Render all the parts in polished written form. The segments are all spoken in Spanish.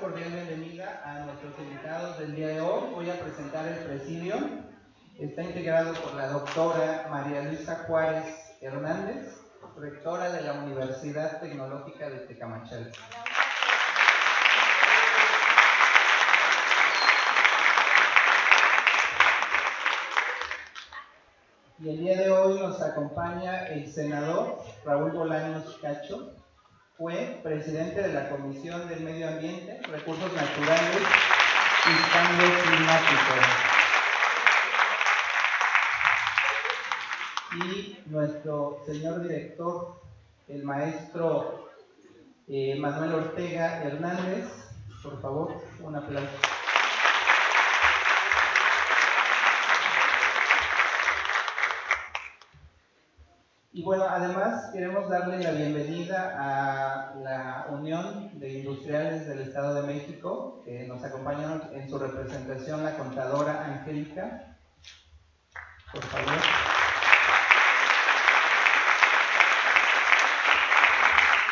cordial bienvenida a nuestros invitados del día de hoy. Voy a presentar el presidio. Está integrado por la doctora María Luisa Juárez Hernández, rectora de la Universidad Tecnológica de Tecamachalco. Y el día de hoy nos acompaña el senador Raúl Bolaños Cacho. Fue presidente de la Comisión del Medio Ambiente, Recursos Naturales y Cambio Climático. Y nuestro señor director, el maestro Manuel Ortega Hernández, por favor, un aplauso. Y bueno, además queremos darle la bienvenida a la Unión de Industriales del Estado de México, que nos acompaña en su representación la contadora Angélica, por favor.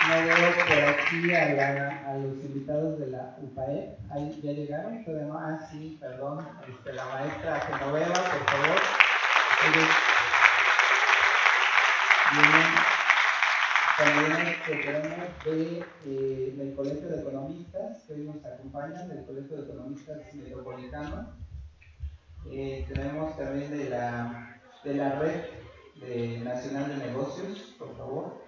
No veo por aquí a los invitados de la UPAE. ¿Ahí ya llegaron? ¿Todavía no? Ah, sí, perdón. La maestra Genoveva, por favor. También del Colegio de Economistas, que hoy nos acompañan, del Colegio de Economistas Metropolitano. Tenemos también de la Red Nacional de Negocios, por favor.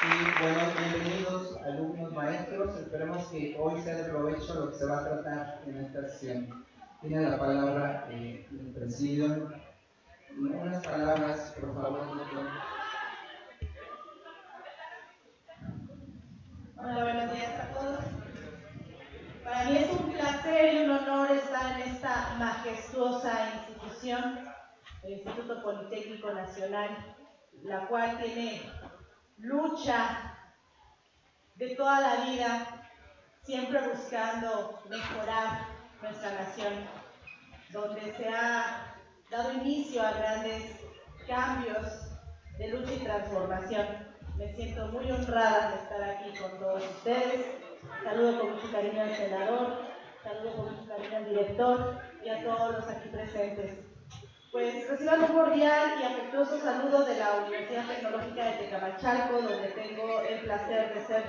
Y bueno, bienvenidos alumnos, maestros. Esperemos que hoy sea de provecho lo que se va a tratar en esta sesión. Tiene la palabra el presidio. Unas palabras, por favor, doctor. Hola, buenos días a todos. Para mí es un placer y un honor estar en esta majestuosa institución, el Instituto Politécnico Nacional, la cual tiene lucha de toda la vida, siempre buscando mejorar nuestra nación, donde se ha dado inicio a grandes cambios de lucha y transformación. Me siento muy honrada de estar aquí con todos ustedes. Saludo con mucho cariño al senador, saludo con mucho cariño al director y a todos los aquí presentes. Pues reciban un cordial y afectuoso saludo de la Universidad Tecnológica de Tecamachalco, donde tengo el placer de ser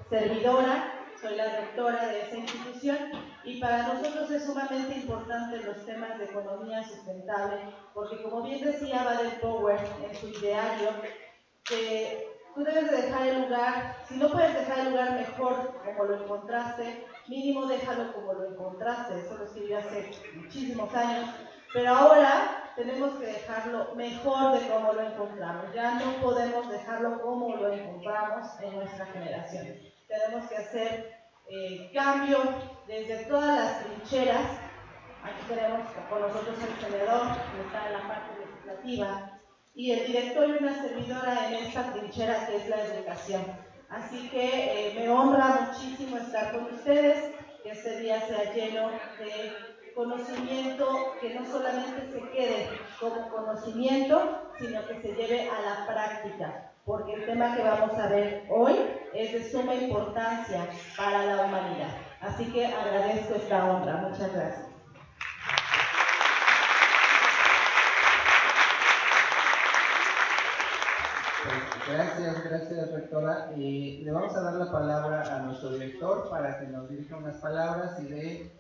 servidora. Soy la rectora de esa institución y para nosotros es sumamente importante los temas de economía sustentable, porque como bien decía Baden-Powell en su ideario, que tú debes de dejar el lugar, si no puedes dejar el lugar mejor como lo encontraste, mínimo déjalo como lo encontraste. Eso lo escribió hace muchísimos años, pero ahora tenemos que dejarlo mejor de como lo encontramos. Ya no podemos dejarlo como lo encontramos en nuestra generación. Tenemos que hacer cambio desde todas las trincheras. Aquí tenemos con nosotros el senador, que está en la parte legislativa, y el director y una servidora en esta trinchera que es la educación. Así que me honra muchísimo estar con ustedes, que este día sea lleno de conocimiento, que no solamente se quede como conocimiento, sino que se lleve a la práctica, porque el tema que vamos a ver hoy es de suma importancia para la humanidad. Así que agradezco esta honra. Muchas gracias. Gracias, rectora. Le vamos a dar la palabra a nuestro director para que nos dirija unas palabras y dé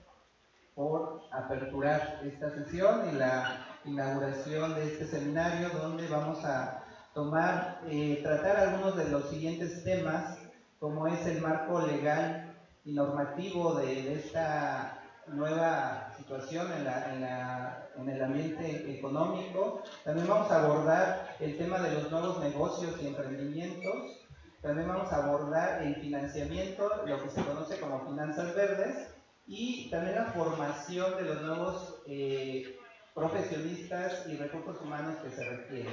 por aperturar esta sesión y la inauguración de este seminario, donde vamos a tratar algunos de los siguientes temas, como es el marco legal y normativo de esta nueva situación en el ambiente económico. También vamos a abordar el tema de los nuevos negocios y emprendimientos. También vamos a abordar el financiamiento, lo que se conoce como finanzas verdes, y también la formación de los nuevos profesionistas y recursos humanos que se requieren.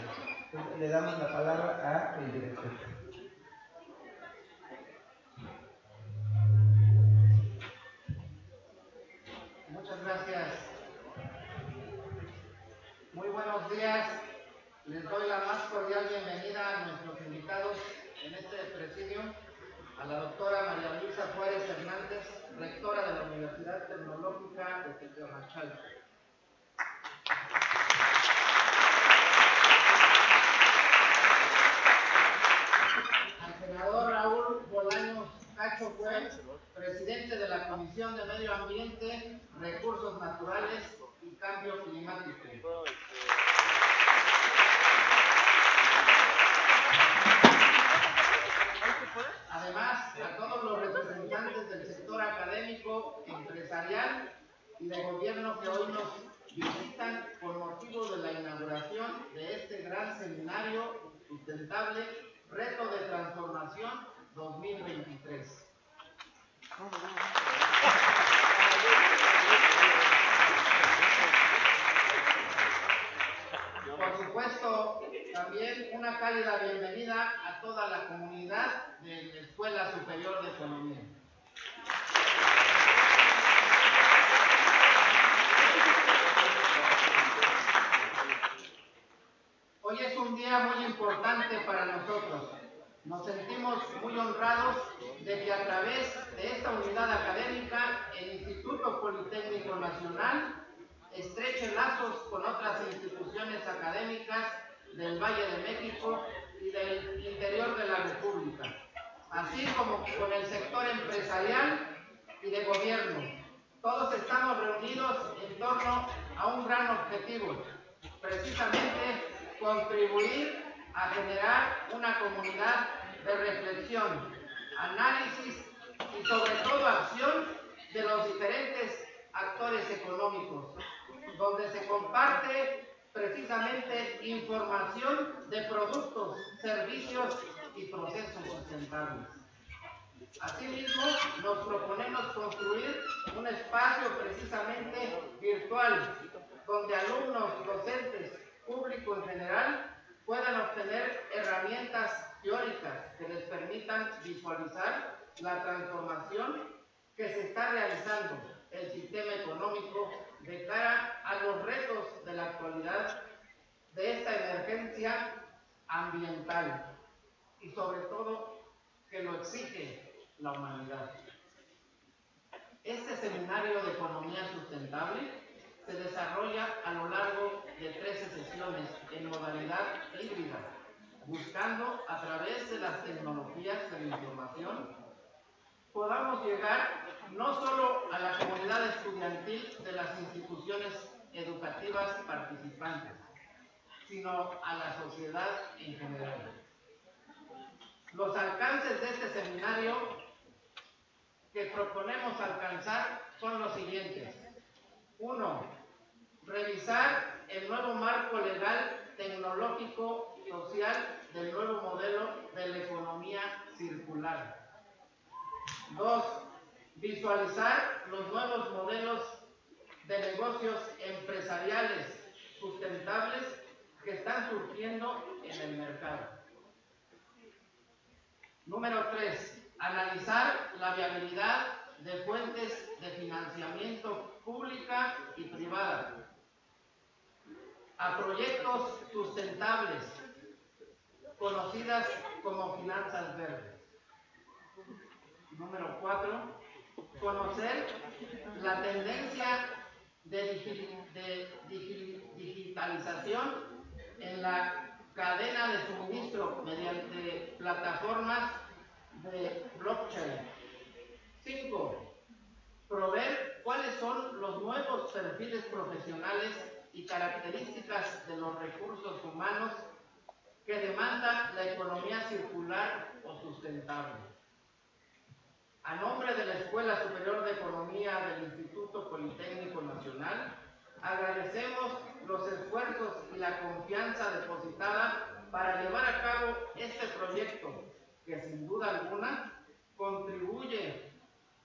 Entonces, le damos la palabra al director. Muchas gracias. Muy buenos días. Les doy la más cordial bienvenida a nuestros invitados a la doctora María Luisa Juárez Hernández, rectora de la Universidad Tecnológica de Tequemachalco. Al senador Raúl Bolaños Cacho Juez, presidente de la Comisión de Medio Ambiente, Recursos Naturales y Cambio Climático. Además, a todos los representantes del sector académico, empresarial y de gobierno que hoy nos visitan por motivo de la inauguración de este gran seminario sustentable, Reto de Transformación 2023. Por supuesto, también una cálida bienvenida a toda la comunidad de la Escuela Superior de Economía. Hoy es un día muy importante para nosotros. Nos sentimos muy honrados de que a través de esta unidad académica el Instituto Politécnico Nacional estreche lazos con otras instituciones académicas del Valle de México y del interior de la República, así como con el sector empresarial y de gobierno. Todos estamos reunidos en torno a un gran objetivo, precisamente contribuir a generar una comunidad de reflexión, análisis y sobre todo acción de los diferentes actores económicos, donde se comparte precisamente información de productos, servicios y procesos sustentables. Asimismo, nos proponemos construir un espacio precisamente virtual, donde alumnos, docentes, público en general, puedan obtener herramientas teóricas que les permitan visualizar la transformación que se está realizando el sistema económico de cara a los retos de la actualidad de esta emergencia ambiental y sobre todo que lo exige la humanidad. Este seminario de economía sustentable se desarrolla a lo largo de 13 sesiones en modalidad híbrida, buscando a través de las tecnologías de la información podamos llegar no solo a la comunidad estudiantil de las instituciones educativas participantes, sino a la sociedad en general. Los alcances de este seminario que proponemos alcanzar son los siguientes. 1. Revisar el nuevo marco legal, tecnológico, social del nuevo modelo de la economía circular. 2. Visualizar los nuevos modelos de negocios empresariales sustentables que están surgiendo en el mercado. Número 3. Analizar la viabilidad de fuentes de financiamiento pública y privada a proyectos sustentables, conocidas como finanzas verdes. Número 4. Conocer la tendencia de digitalización en la cadena de suministro mediante plataformas de blockchain. 5. Prover cuáles son los nuevos perfiles profesionales y características de los recursos humanos que demanda la economía circular o sustentable. A nombre de la Escuela Superior de Economía del Instituto Politécnico Nacional, agradecemos los esfuerzos y la confianza depositada para llevar a cabo este proyecto, que sin duda alguna contribuye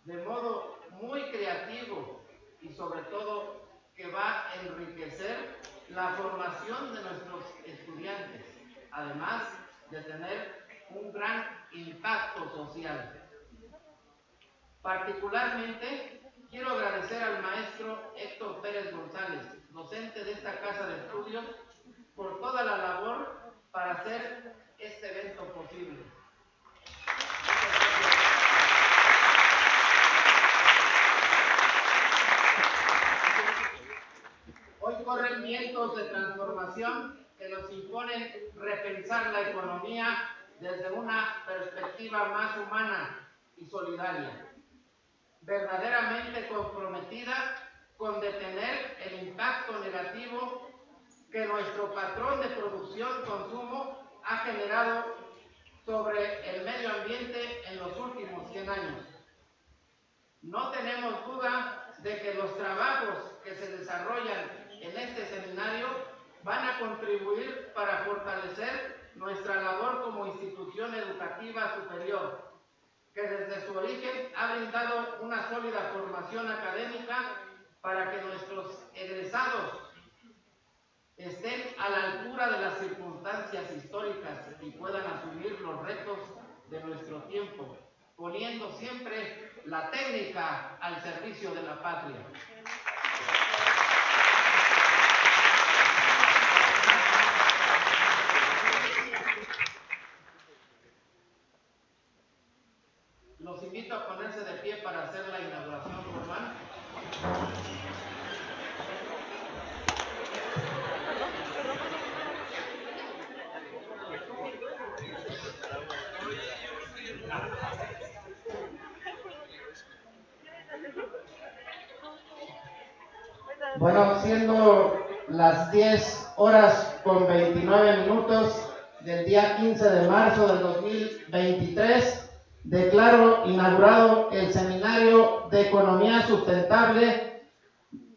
de modo muy creativo y sobre todo que va a enriquecer la formación de nuestros estudiantes, además de tener un gran impacto social. Particularmente, quiero agradecer al maestro Héctor Pérez González, docente de esta casa de estudios, por toda la labor para hacer este evento posible. desde una perspectiva más humana y solidaria, verdaderamente comprometida con detener el impacto negativo que nuestro patrón de producción-consumo ha generado sobre el medio ambiente en los últimos 100 años. No tenemos duda de que los trabajos que se desarrollan en este seminario van a contribuir para fortalecer nuestra labor como institución educativa superior, que desde su origen ha brindado una sólida formación académica para que nuestros egresados estén a la altura de las circunstancias históricas y puedan asumir los retos de nuestro tiempo, poniendo siempre la técnica al servicio de la patria. Los invito a ponerse de pie para hacer la inauguración formal. Bueno, siendo las 10:29 del día 15 de marzo del 2023, declaro inaugurado el Seminario de Economía Sustentable,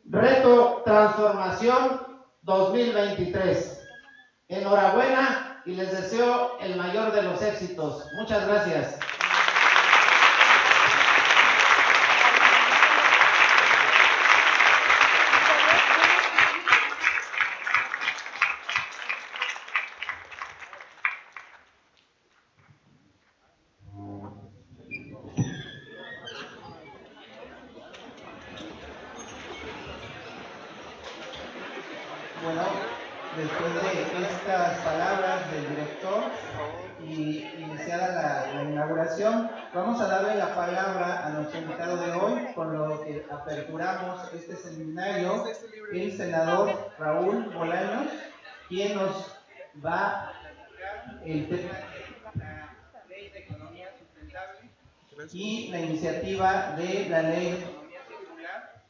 Reto Transformación 2023. Enhorabuena y les deseo el mayor de los éxitos. Muchas gracias. Bueno, después de estas palabras del director y iniciada la inauguración, vamos a darle la palabra a nuestro invitado de hoy, con lo que aperturamos este seminario, el senador Raúl Bolaños, quien nos va a el tema de la Ley de Economía Sustentable y la iniciativa de la Ley de Economía Circular,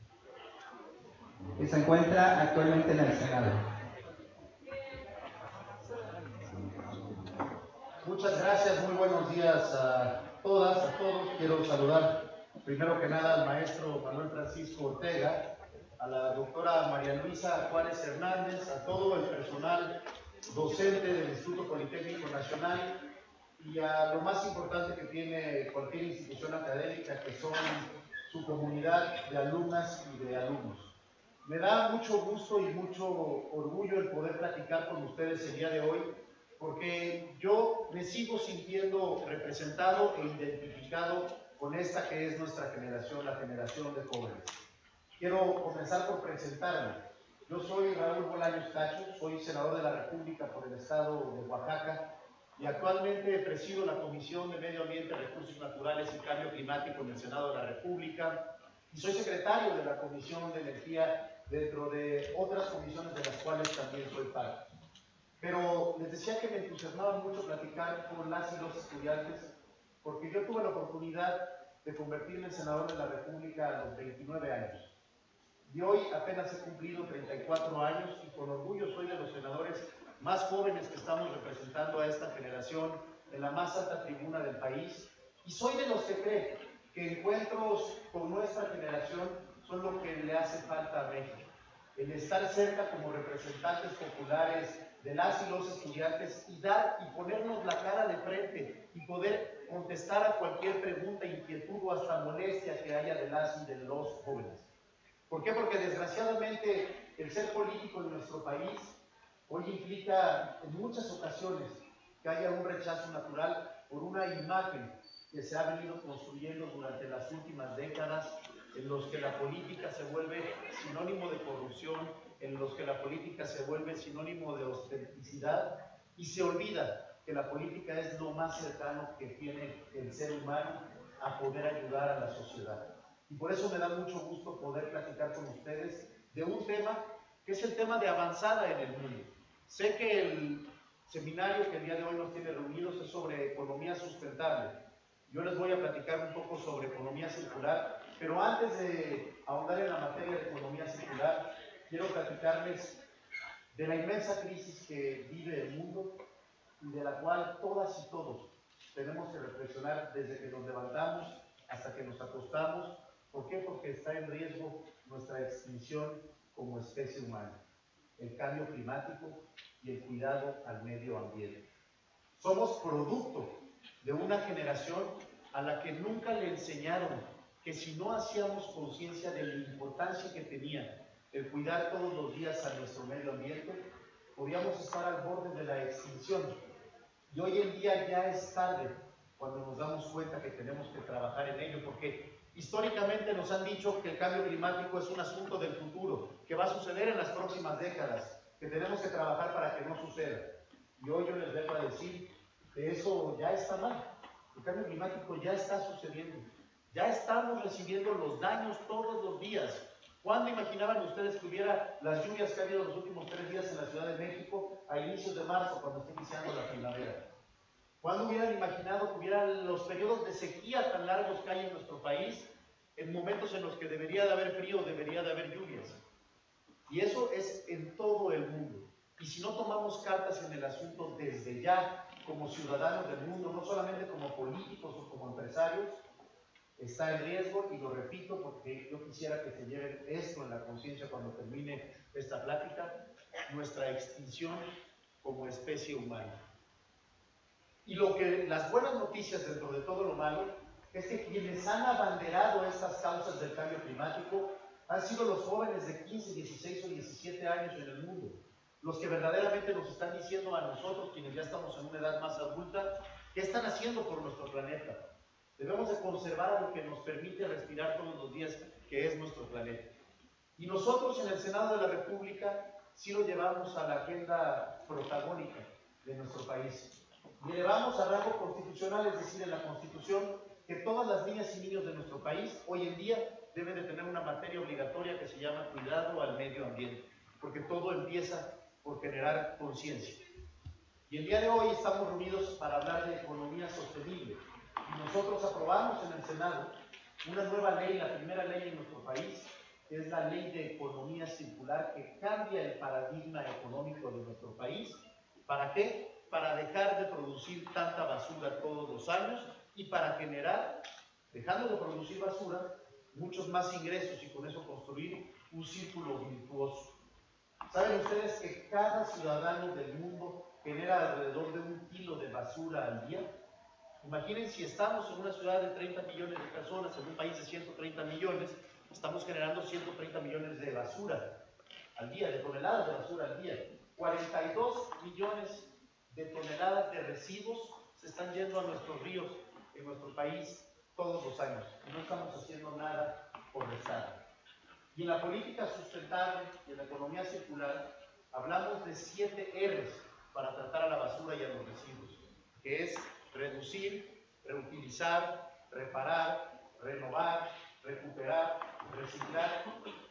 que se encuentra actualmente en el Senado. Muchas gracias, muy buenos días a todas, a todos. Quiero saludar primero que nada al maestro Manuel Francisco Ortega, a la doctora María Luisa Juárez Hernández, a todo el personal docente del Instituto Politécnico Nacional y a lo más importante que tiene cualquier institución académica, que son su comunidad de alumnas y de alumnos. Me da mucho gusto y mucho orgullo el poder platicar con ustedes el día de hoy, porque yo me sigo sintiendo representado e identificado con esta que es nuestra generación, la generación de jóvenes. Quiero comenzar por presentarme. Yo soy Raúl Bolaños Cacho, soy senador de la República por el estado de Oaxaca y actualmente presido la Comisión de Medio Ambiente, Recursos Naturales y Cambio Climático en el Senado de la República y soy secretario de la Comisión de Energía dentro de otras comisiones de las cuales también soy parte. Pero les decía que me entusiasmaba mucho platicar con las y los estudiantes, porque yo tuve la oportunidad de convertirme en senador de la República a los 29 años. Y hoy apenas he cumplido 34 años y con orgullo soy de los senadores más jóvenes que estamos representando a esta generación en la más alta tribuna del país. Y soy de los que cree que encuentros con nuestra generación son lo que le hace falta a México. El estar cerca como representantes populares de las y los estudiantes y dar y ponernos la cara de frente y poder contestar a cualquier pregunta, inquietud o hasta molestia que haya de las y de los jóvenes. ¿Por qué? Porque desgraciadamente el ser político en nuestro país hoy implica en muchas ocasiones que haya un rechazo natural por una imagen que se ha venido construyendo durante las últimas décadas, en los que la política se vuelve sinónimo de corrupción, en los que la política se vuelve sinónimo de autenticidad y se olvida que la política es lo más cercano que tiene el ser humano a poder ayudar a la sociedad. Y por eso me da mucho gusto poder platicar con ustedes de un tema que es el tema de avanzada en el mundo. Sé que el seminario que el día de hoy nos tiene reunidos es sobre sustentable. Yo les voy a platicar un poco sobre economía circular, pero antes de ahondar en la materia de economía circular, quiero platicarles de la inmensa crisis que vive el mundo y de la cual todas y todos tenemos que reflexionar desde que nos levantamos hasta que nos acostamos. ¿Por qué? Porque está en riesgo nuestra extinción como especie humana, el cambio climático y el cuidado al medio ambiente. Somos producto de una generación a la que nunca le enseñaron que si no hacíamos conciencia de la importancia que tenía el cuidar todos los días a nuestro medio ambiente, podíamos estar al borde de la extinción. Y hoy en día ya es tarde cuando nos damos cuenta que tenemos que trabajar en ello, porque históricamente nos han dicho que el cambio climático es un asunto del futuro, que va a suceder en las próximas décadas, que tenemos que trabajar para que no suceda. Y hoy yo les vengo a decir que eso ya está mal. El cambio climático ya está sucediendo. Ya estamos recibiendo los daños todos los días. ¿Cuándo imaginaban ustedes que hubiera las lluvias que ha habido los últimos 3 días en la Ciudad de México a inicios de marzo, cuando está iniciando la primavera? ¿Cuándo hubieran imaginado que hubiera los periodos de sequía tan largos que hay en nuestro país, en momentos en los que debería de haber frío, debería de haber lluvias? Y eso es en todo el mundo. Y si no tomamos cartas en el asunto desde ya, como ciudadanos del mundo, no solamente como políticos o como empresarios, está en riesgo, y lo repito porque yo quisiera que se lleven esto en la conciencia cuando termine esta plática, nuestra extinción como especie humana. Y las buenas noticias dentro de todo lo malo es que quienes han abanderado estas causas del cambio climático han sido los jóvenes de 15, 16 o 17 años en el mundo, los que verdaderamente nos están diciendo a nosotros, quienes ya estamos en una edad más adulta, qué están haciendo por nuestro planeta. Debemos de conservar lo que nos permite respirar todos los días, que es nuestro planeta. Y nosotros en el Senado de la República sí lo llevamos a la agenda protagónica de nuestro país. Y elevamos a rango constitucional, es decir, en la Constitución, que todas las niñas y niños de nuestro país hoy en día deben de tener una materia obligatoria que se llama cuidado al medio ambiente, porque todo empieza por generar conciencia. Y el día de hoy estamos reunidos para hablar de economía sostenible. Y nosotros aprobamos en el Senado una nueva ley, la primera ley en nuestro país, que es la Ley de Economía Circular, que cambia el paradigma económico de nuestro país. ¿Para qué? Para dejar de producir tanta basura todos los años y para generar, dejando de producir basura, muchos más ingresos y con eso construir un círculo virtuoso. ¿Saben ustedes que cada ciudadano del mundo genera alrededor de 1 kilo de basura al día? Imaginen si estamos en una ciudad de 30 millones de personas, en un país de 130 millones, estamos generando 130 millones de basura al día, de toneladas de basura al día. 42 millones de toneladas de residuos se están yendo a nuestros ríos en nuestro país todos los años. Y no estamos haciendo nada por restarlo. Y en la política sustentable y en la economía circular hablamos de 7 R's para tratar a la basura y a los residuos, que es reducir, reutilizar, reparar, renovar, recuperar, reciclar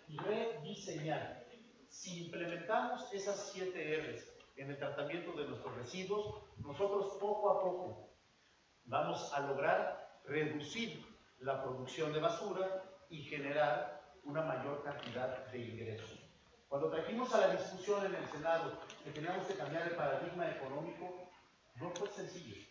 y rediseñar. Si implementamos esas 7 R's en el tratamiento de nuestros residuos, nosotros poco a poco vamos a lograr reducir la producción de basura y generar una mayor cantidad de ingresos. Cuando trajimos a la discusión en el Senado que teníamos que cambiar el paradigma económico, no fue sencillo.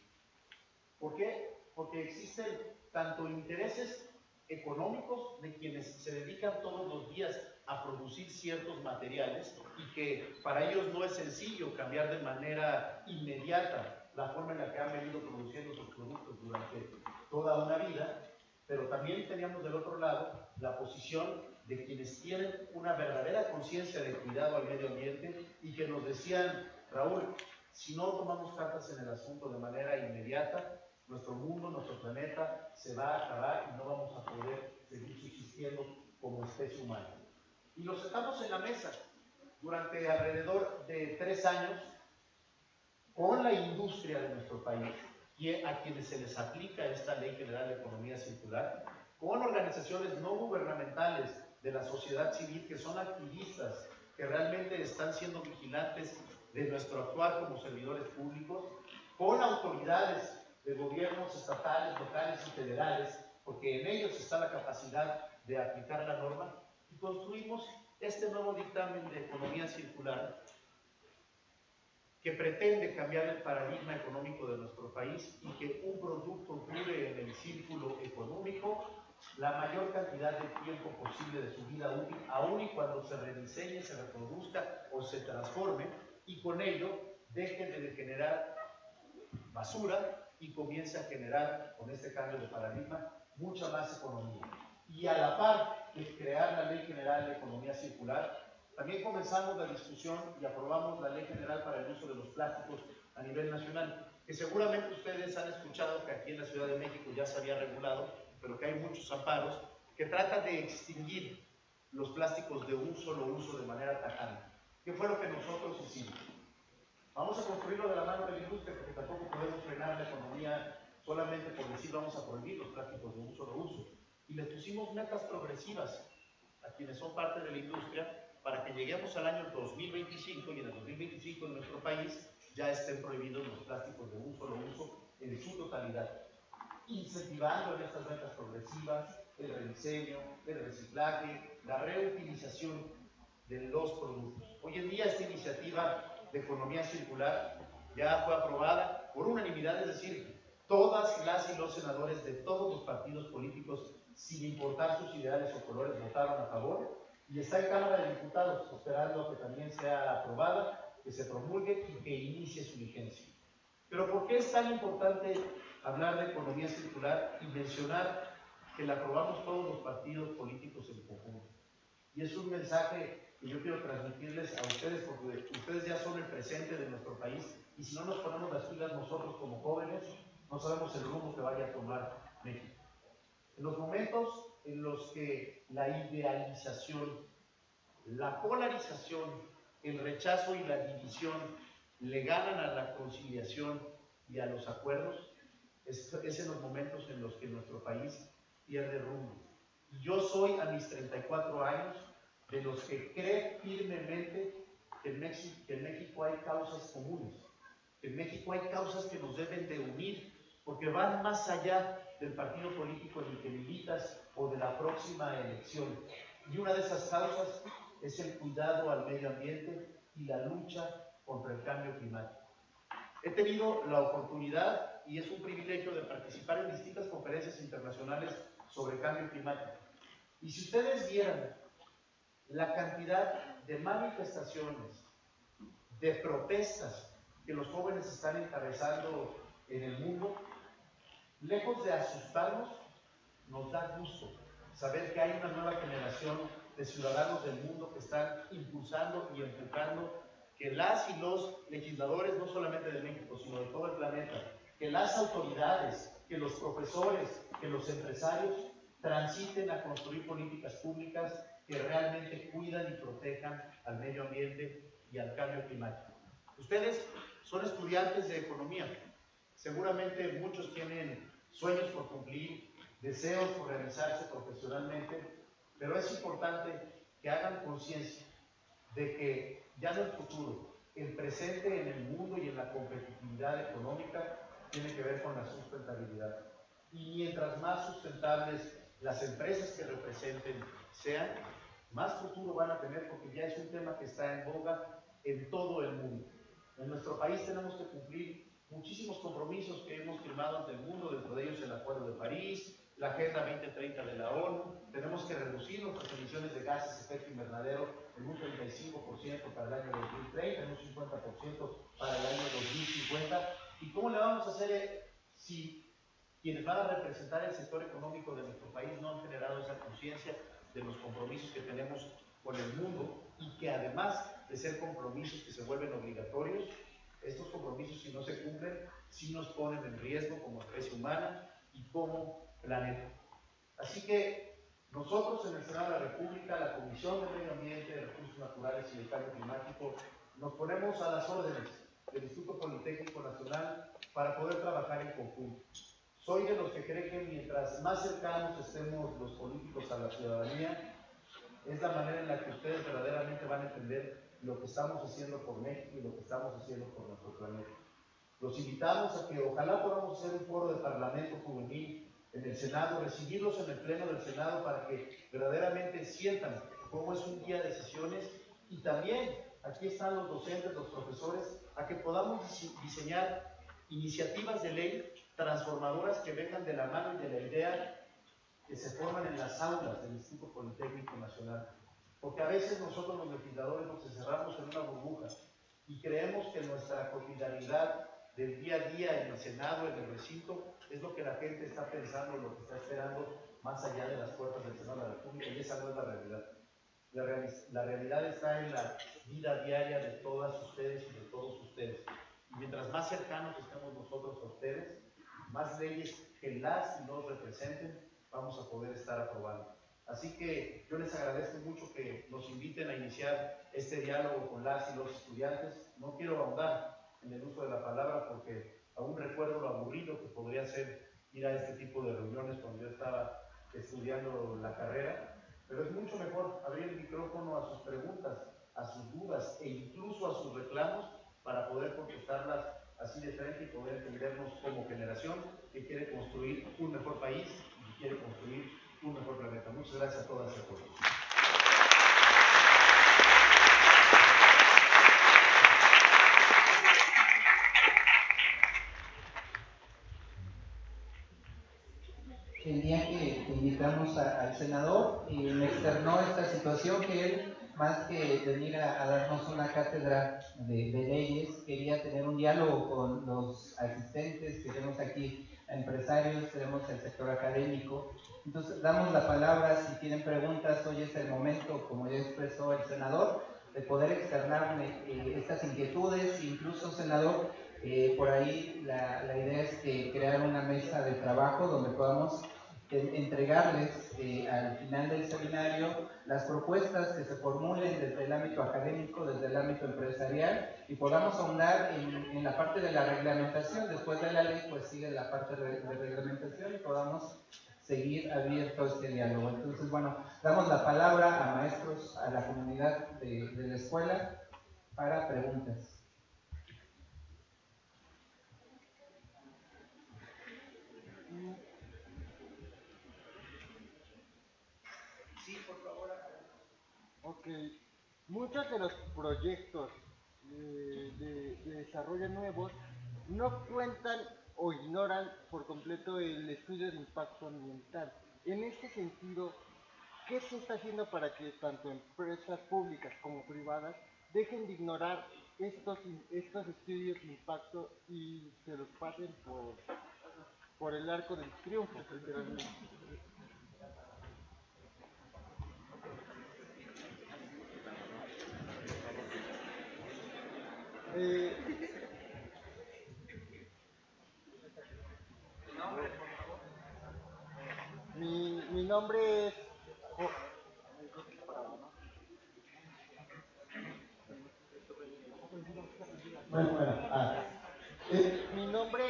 ¿Por qué? Porque existen tanto intereses económicos de quienes se dedican todos los días a producir ciertos materiales y que para ellos no es sencillo cambiar de manera inmediata la forma en la que han venido produciendo sus productos durante toda una vida, pero también teníamos del otro lado la posición de quienes tienen una verdadera conciencia de cuidado al medio ambiente y que nos decían, Raúl, si no tomamos cartas en el asunto de manera inmediata, nuestro mundo, nuestro planeta se va a acabar y no vamos a poder seguir subsistiendo como especie humana. Y lo sentamos en la mesa durante alrededor de 3 años con la industria de nuestro país, y a quienes se les aplica esta Ley General de Economía Circular, con organizaciones no gubernamentales de la sociedad civil que son activistas, que realmente están siendo vigilantes de nuestro actuar como servidores públicos, con autoridades de gobiernos estatales, locales y federales, porque en ellos está la capacidad de aplicar la norma, y construimos este nuevo dictamen de economía circular que pretende cambiar el paradigma económico de nuestro país y que un producto dure en el círculo económico la mayor cantidad de tiempo posible de su vida útil, aun y cuando se rediseñe, se reproduzca o se transforme, y con ello deje de generar basura y comience a generar, con este cambio de paradigma, mucha más economía. Y a la par de crear la Ley General de Economía Circular, también comenzamos la discusión y aprobamos la Ley General para el uso de los plásticos a nivel nacional, que seguramente ustedes han escuchado que aquí en la Ciudad de México ya se había regulado, pero que hay muchos amparos, que tratan de extinguir los plásticos de un solo uso de manera tajante. ¿Qué fue lo que nosotros hicimos? Vamos a construirlo de la mano de la industria, porque tampoco podemos frenar la economía solamente por decir vamos a prohibir los plásticos de un solo uso. Y les pusimos metas progresivas a quienes son parte de la industria para que lleguemos al año 2025 y en el 2025 en nuestro país ya estén prohibidos los plásticos de un solo uso en su totalidad, incentivando en estas metas progresivas el rediseño, el reciclaje, la reutilización de los productos. Hoy en día esta iniciativa de economía circular ya fue aprobada por unanimidad, es decir, todas las y los senadores de todos los partidos políticos, sin importar sus ideales o colores, votaron a favor, y está en Cámara de Diputados esperando que también sea aprobada, que se promulgue y que inicie su vigencia. Pero ¿por qué es tan importante hablar de economía circular y mencionar que la aprobamos todos los partidos políticos en conjunto? Y es un mensaje que yo quiero transmitirles a ustedes, porque ustedes ya son el presente de nuestro país, y si no nos ponemos las pilas nosotros como jóvenes, no sabemos el rumbo que vaya a tomar México. En los momentos en los que la idealización, la polarización, el rechazo y la división le ganan a la conciliación y a los acuerdos, es en los momentos en los que nuestro país pierde rumbo. Yo soy, a mis 34 años, de los que cree firmemente que en México hay causas comunes, que en México hay causas que nos deben de unir, porque van más allá del partido político en el que militas o de la próxima elección. Y una de esas causas es el cuidado al medio ambiente y la lucha contra el cambio climático. He tenido la oportunidad y es un privilegio de participar en distintas conferencias internacionales sobre cambio climático. Y si ustedes vieran la cantidad de manifestaciones, de protestas que los jóvenes están encabezando en el mundo, lejos de asustarnos, nos da gusto saber que hay una nueva generación de ciudadanos del mundo que están impulsando y empujando que las y los legisladores, no solamente de México, sino de todo el planeta, que las autoridades, que los profesores, que los empresarios transiten a construir políticas públicas que realmente cuidan y protejan al medio ambiente y al cambio climático. Ustedes son estudiantes de economía. Seguramente muchos tienen sueños por cumplir, deseos por realizarse profesionalmente, pero es importante que hagan conciencia de que ya no el futuro, el presente en el mundo y en la competitividad económica tiene que ver con la sustentabilidad. Y mientras más sustentables las empresas que representen sean, más futuro van a tener, porque ya es un tema que está en boga en todo el mundo. En nuestro país tenemos que cumplir muchísimos compromisos que hemos firmado ante el mundo, dentro de ellos el Acuerdo de París, la Agenda 2030 de la ONU. Tenemos que reducir nuestras emisiones de gases de efecto invernadero en un 35% para el año 2030, en un 50% para el año 2050. ¿Y cómo le vamos a hacer si quienes van a representar el sector económico de nuestro país no han generado esa conciencia de los compromisos que tenemos con el mundo, y que además de ser compromisos que se vuelven obligatorios, estos compromisos, si no se cumplen, sí nos ponen en riesgo como especie humana y como planeta? Así que nosotros en el Senado de la República, la Comisión de Medio Ambiente, de Recursos Naturales y de Cambio Climático, nos ponemos a las órdenes del Instituto Politécnico Nacional para poder trabajar en conjunto. Soy de los que cree que mientras más cercanos estemos los políticos a la ciudadanía, es la manera en la que ustedes verdaderamente van a entender lo que estamos haciendo por México y lo que estamos haciendo por nuestro planeta. Los invitamos a que ojalá podamos hacer un foro de parlamento juvenil en el Senado, recibirlos en el Pleno del Senado para que verdaderamente sientan cómo es un día de sesiones, y también aquí están los docentes, los profesores, a que podamos diseñar iniciativas de ley transformadoras que vengan de la mano y de la idea que se forman en las aulas del Instituto Politécnico Nacional. Porque a veces nosotros los legisladores nos encerramos en una burbuja y creemos que nuestra cotidianidad del día a día en el Senado, en el recinto, es lo que la gente está pensando, lo que está esperando más allá de las puertas del Senado de la República, y esa no es la realidad. La realidad está en la vida diaria de todas ustedes y de todos ustedes. Y mientras más cercanos estemos nosotros a ustedes, más leyes que las y los representen, vamos a poder estar aprobando. Así que yo les agradezco mucho que nos inviten a iniciar este diálogo con las y los estudiantes. No quiero ahondar en el uso de la palabra porque aún recuerdo lo aburrido que podría ser ir a este tipo de reuniones cuando yo estaba estudiando la carrera, pero es mucho mejor abrir el micrófono a sus preguntas, a sus dudas e incluso a sus reclamos para poder contestarlas así de frente y poder entendernos como generación que quiere construir un mejor país y quiere construir un mejor planeta. Muchas gracias a todas y a todos. El día que invitamos al senador, me externó esta situación que él, más que venir a darnos una cátedra de leyes, quería tener un diálogo con los asistentes que tenemos aquí, a empresarios, tenemos el sector académico. Entonces damos la palabra, si tienen preguntas, hoy es el momento, como ya expresó el senador, de poder externarme estas inquietudes. Incluso, senador, por ahí la idea es que crear una mesa de trabajo donde podamos entregarles al final del seminario las propuestas que se formulen desde el ámbito académico, desde el ámbito empresarial, y podamos ahondar en la parte de la reglamentación. Después de la ley pues sigue la parte de reglamentación y podamos seguir abierto este diálogo. Entonces, bueno, damos la palabra a maestros, a la comunidad de la escuela para preguntas. Sí, por favor. Ok. Muchos de los proyectos de desarrollo nuevos no cuentan o ignoran por completo el estudio de impacto ambiental. En este sentido, ¿qué se está haciendo para que tanto empresas públicas como privadas dejen de ignorar estos estudios de impacto y se los pasen por el arco del triunfo, literalmente? Mi nombre es... Mi nombre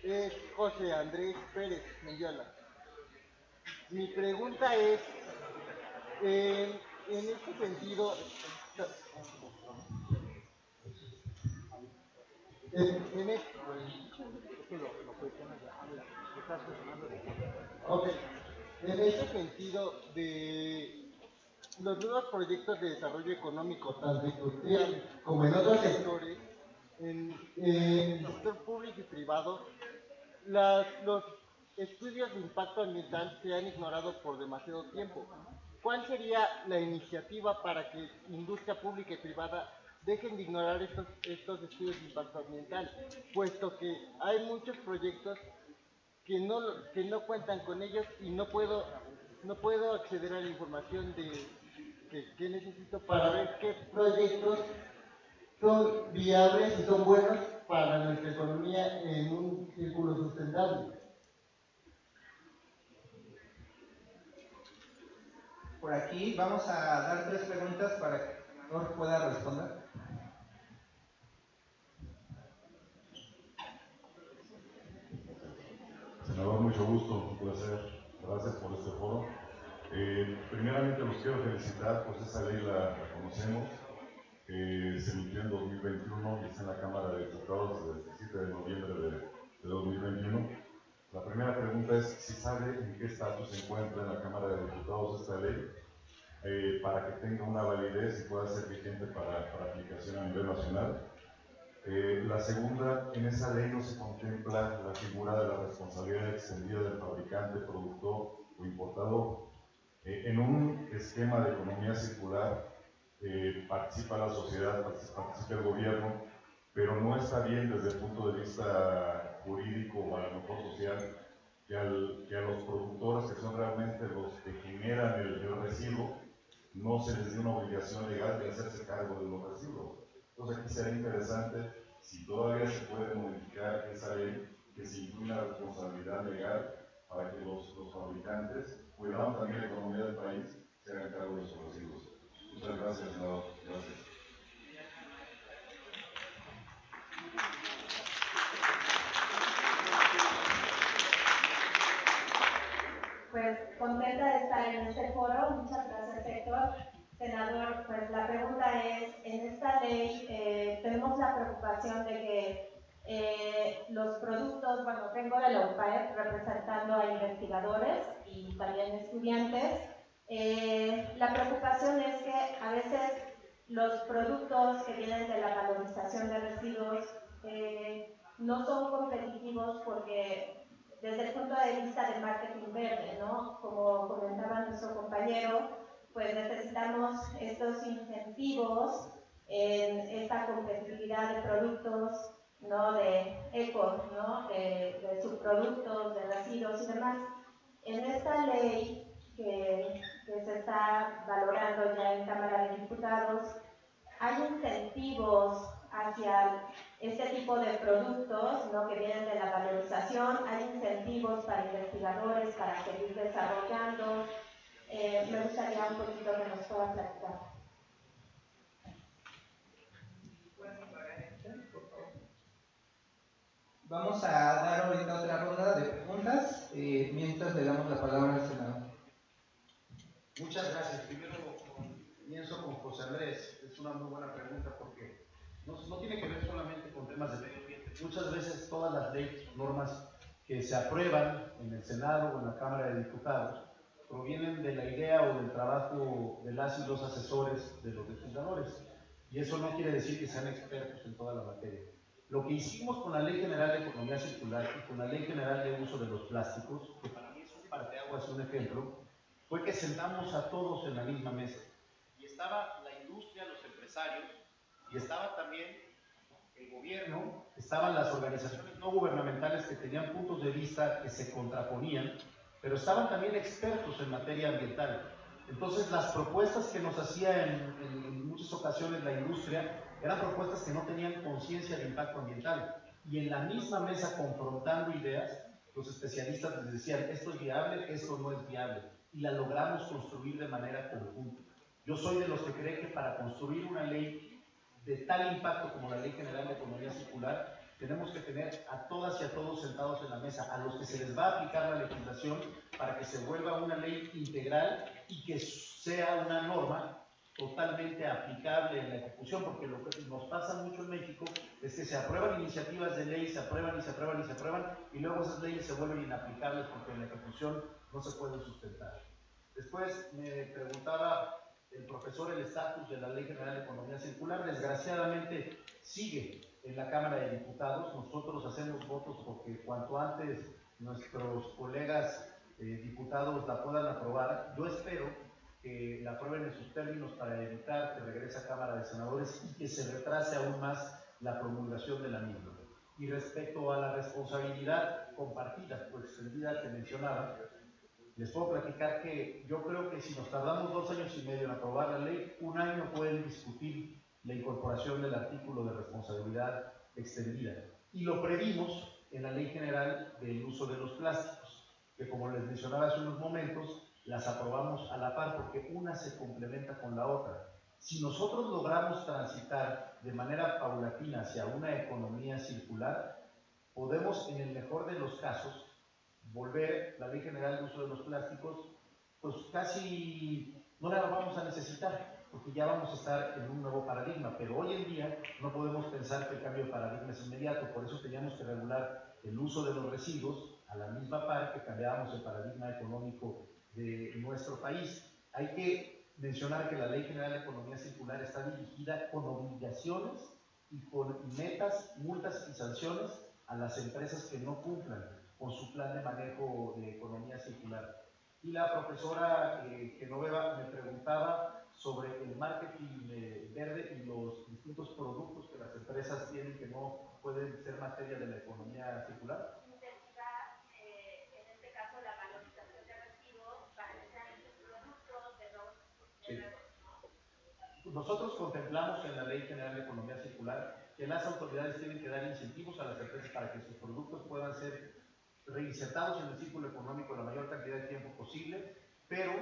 es José Andrés Pérez Mendiola. Mi pregunta es, en este sentido, en este sentido de los nuevos proyectos de desarrollo económico, tanto industrial como en otros sectores, en el sector público y privado, los estudios de impacto ambiental se han ignorado por demasiado tiempo. ¿Cuál sería la iniciativa para que industria pública y privada dejen de ignorar estos estudios de impacto ambiental? Puesto que hay muchos proyectos que no cuentan con ellos y no puedo acceder a la información de que necesito para ver qué proyectos son viables y son buenos para nuestra economía en un círculo sustentable. Por aquí vamos a dar 3 preguntas para que Jorge pueda responder. Senador, mucho gusto, un placer. Gracias por este foro. Primeramente los quiero felicitar, pues esta ley la conocemos. que se emitió en 2021 y está en la Cámara de Diputados desde el 17 de noviembre de 2021. La primera pregunta es si sabe en qué estatus se encuentra en la Cámara de Diputados esta ley, para que tenga una validez y pueda ser vigente para aplicación a nivel nacional. La segunda, en esa ley no se contempla la figura de la responsabilidad extendida del fabricante, productor o importador. En un esquema de economía circular participa la sociedad, participa el gobierno, pero no está bien desde el punto de vista jurídico o a lo mejor social que a los productores, que son realmente los que generan el residuo, no se les dé una obligación legal de hacerse cargo de los residuos. Entonces aquí sería interesante si todavía se puede modificar esa ley, que se incluya una responsabilidad legal para que los fabricantes, cuidando también la economía del país, se hagan cargo de sus residuos. Muchas gracias, senador. Gracias. Pues contenta de estar en este foro. Muchas gracias, Héctor. Senador, pues la pregunta es, en esta ley tenemos la preocupación de que los productos, bueno, vengo de la UPAEP representando a investigadores y también estudiantes. La preocupación es que a veces los productos que vienen de la valorización de residuos no son competitivos porque desde el punto de vista del marketing verde, ¿no? Como comentaba nuestro compañero, pues necesitamos estos incentivos en esta competitividad de productos, ¿no? De eco, ¿no? De subproductos, de residuos y demás. En esta ley que se está valorando ya en Cámara de Diputados, hay incentivos hacia este tipo de productos, ¿no? Que vienen de la valorización, hay incentivos para investigadores para seguir desarrollando. Me gustaría un poquito que nos pueda platicar. Vamos a dar ahorita otra ronda de preguntas, mientras le damos la palabra al senador. Muchas gracias. Primero comienzo con José Andrés. Es una muy buena pregunta porque no tiene que ver solamente con temas de medio ambiente. Muchas veces todas las leyes, normas que se aprueban en el Senado o en la Cámara de Diputados provienen de la idea o del trabajo de las y los asesores de los legisladores. Y eso no quiere decir que sean expertos en toda la materia. Lo que hicimos con la Ley General de Economía Circular y con la Ley General de Uso de los Plásticos, que para mí es un parteaguas, un ejemplo, fue que sentamos a todos en la misma mesa. Y estaba la industria, los empresarios, y estaba también el gobierno, estaban las organizaciones no gubernamentales que tenían puntos de vista que se contraponían, pero estaban también expertos en materia ambiental. Entonces las propuestas que nos hacía en muchas ocasiones la industria eran propuestas que no tenían conciencia de impacto ambiental. Y en la misma mesa, confrontando ideas, los especialistas les decían, esto es viable, esto no es viable. Y la logramos construir de manera conjunta. Yo soy de los que cree que para construir una ley de tal impacto como la Ley General de Economía Circular, tenemos que tener a todas y a todos sentados en la mesa, a los que se les va a aplicar la legislación para que se vuelva una ley integral y que sea una norma totalmente aplicable en la ejecución, porque lo que nos pasa mucho en México es que se aprueban iniciativas de ley, se aprueban y se aprueban y se aprueban, y luego esas leyes se vuelven inaplicables porque en la ejecución no se pueden sustentar. Después me preguntaba el profesor el estatus de la Ley General de Economía Circular. Desgraciadamente sigue en la Cámara de Diputados. Nosotros hacemos votos porque cuanto antes nuestros colegas diputados la puedan aprobar. Yo espero que la aprueben en sus términos para evitar que regrese a Cámara de Senadores y que se retrase aún más la promulgación de la misma. Y respecto a la responsabilidad compartida o extendida que mencionaba, les puedo platicar que yo creo que si nos tardamos 2 años y medio en aprobar la ley, 1 año pueden discutir la incorporación del artículo de responsabilidad extendida. Y lo previmos en la Ley General del Uso de los Plásticos, que como les mencionaba hace unos momentos, las aprobamos a la par porque una se complementa con la otra. Si nosotros logramos transitar de manera paulatina hacia una economía circular, podemos, en el mejor de los casos, volver la Ley General de Uso de los Plásticos, pues casi no la vamos a necesitar, porque ya vamos a estar en un nuevo paradigma, pero hoy en día no podemos pensar que el cambio de paradigma es inmediato, por eso teníamos que regular el uso de los residuos a la misma par que cambiábamos el paradigma económico de nuestro país. Hay que mencionar que la Ley General de Economía Circular está dirigida con obligaciones y con metas, multas y sanciones a las empresas que no cumplan con su plan de manejo de economía circular. Y la profesora Genoveva me preguntaba sobre el marketing verde y los distintos productos que las empresas tienen que no pueden ser materia de la economía circular. En este caso, la valorización de residuos para que sean estos productos de nuevos. Sí. Nosotros contemplamos en la Ley General de Economía Circular que las autoridades tienen que dar incentivos a las empresas para que sus productos puedan ser reinsertados en el círculo económico la mayor cantidad de tiempo posible, pero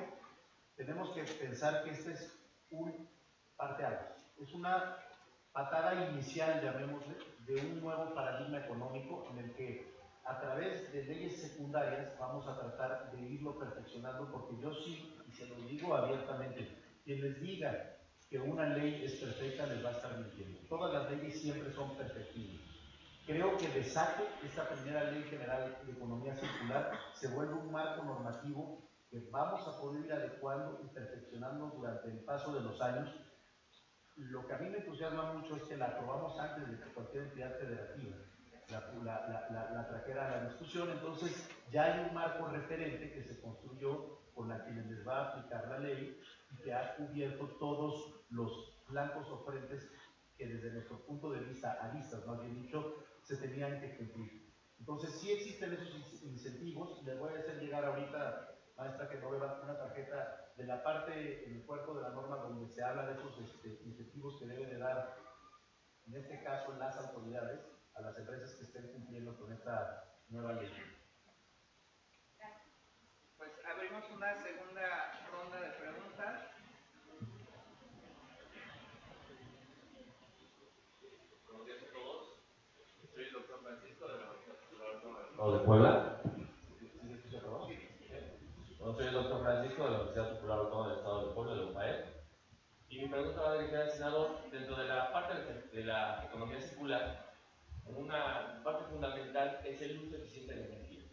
tenemos que pensar que este es un parteaguas, es una patada inicial, llamémosle, de un nuevo paradigma económico en el que a través de leyes secundarias vamos a tratar de irlo perfeccionando, porque yo sí, y se lo digo abiertamente, quien les diga que una ley es perfecta les va a estar mintiendo. Todas las leyes siempre son perfectibles. Creo que de saque esta primera Ley General de Economía Circular se vuelve un marco normativo que vamos a poder ir adecuando y perfeccionando durante el paso de los años. Lo que a mí me entusiasma mucho es que la aprobamos antes de que cualquier entidad federativa la trajera a la discusión, entonces ya hay un marco referente que se construyó con la quienes les va a aplicar la ley y que ha cubierto todos los flancos o frentes que desde nuestro punto de vista, aristas más bien dicho, se tenían que cumplir. Entonces sí existen esos incentivos, les voy a hacer llegar ahorita, maestra, que no vea una tarjeta de la parte en el cuerpo de la norma donde se habla de esos incentivos que deben de dar, en este caso las autoridades, a las empresas que estén cumpliendo con esta nueva ley. Pues abrimos una segunda ronda de preguntas. Buenos días a todos. Soy el doctor Francisco de la Universidad Popular Autónoma de Puebla. Bueno, soy el doctor Francisco de la Universidad Popular Autónoma del Estado de Puebla, de UPAE. Y mi pregunta va dirigida al senador. Dentro de la parte de la economía circular, una parte fundamental es el uso eficiente de la energía.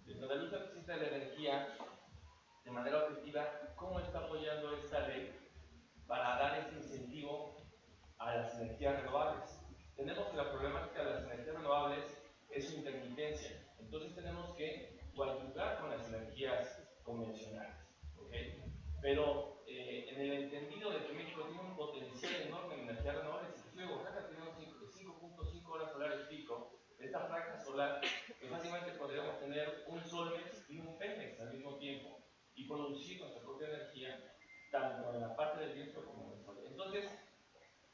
Dentro del uso eficiente de la energía, de manera objetiva, ¿cómo está apoyando esta ley para dar ese incentivo a las energías renovables? Tenemos que la problemática de las energías renovables es su intermitencia, entonces tenemos que coadyuvar con las energías convencionales, ¿okay? Pero en el entendido de que México tiene un potencial enorme en energías renovables, inclusive Oaxaca tenemos 5.5 horas solares pico, esta franja solar que fácilmente podríamos tener un Solmex y un Pemex al mismo tiempo y producir nuestra propia energía tanto en la parte del viento como en el sol. Entonces,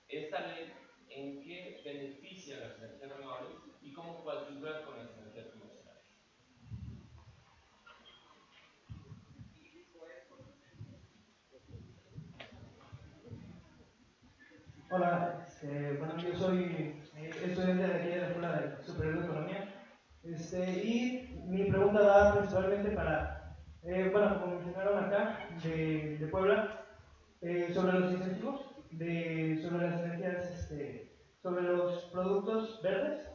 esta ley, ¿en qué beneficia las energías renovables y cómo coadyuvar con las energías convencionales? Hola, bueno, yo soy estudiante de aquí de la Escuela Superior de Economía, y mi pregunta va principalmente para, bueno, como mencionaron acá, de Puebla, sobre los incentivos, sobre las energías, sobre los productos verdes.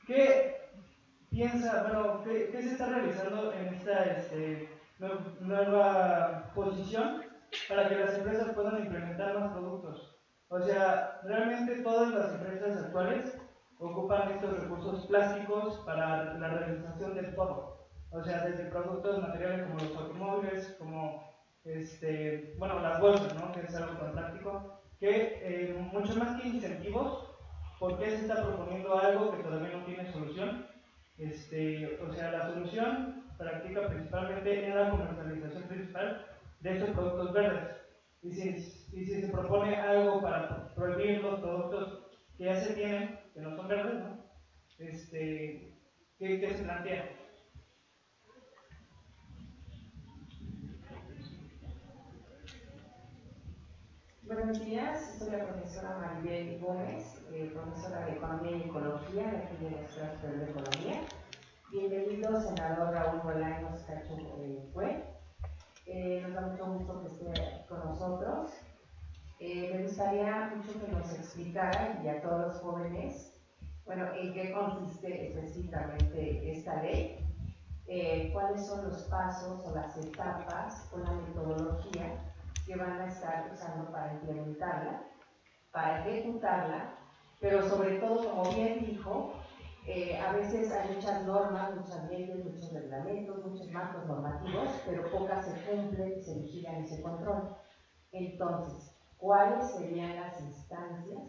¿Qué piensa, bueno, qué se está realizando en esta nueva posición para que las empresas puedan implementar más productos? O sea, realmente todas las empresas actuales ocupan estos recursos plásticos para la realización del todo. O sea, desde productos materiales como los automóviles, como bueno, las bolsas, ¿no? Que es algo tan práctico, que mucho más que incentivos, ¿por qué se está proponiendo algo que todavía no tiene solución? O sea, la solución practica principalmente en la comercialización principal de estos productos verdes. Y si se propone algo para prohibir los productos que ya se tienen, que no son verdes, ¿no? ¿Qué se plantea? Buenos días, soy la profesora Maribel Gómez, profesora de Economía y Ecología de aquí de la Escuela Superior de Economía. Bienvenido, senador Raúl Bolaños Cacho Cue. Nos da mucho gusto que esté aquí con nosotros. Me gustaría mucho que nos explicara, y a todos los jóvenes, bueno, en qué consiste específicamente esta ley, cuáles son los pasos o las etapas o la metodología que van a estar usando para implementarla, para ejecutarla, pero sobre todo, como bien dijo, a veces hay muchas normas, muchas leyes, muchos reglamentos, muchos marcos normativos, pero pocas se cumplen, se vigilan y se controlan. Entonces, ¿cuáles serían las instancias,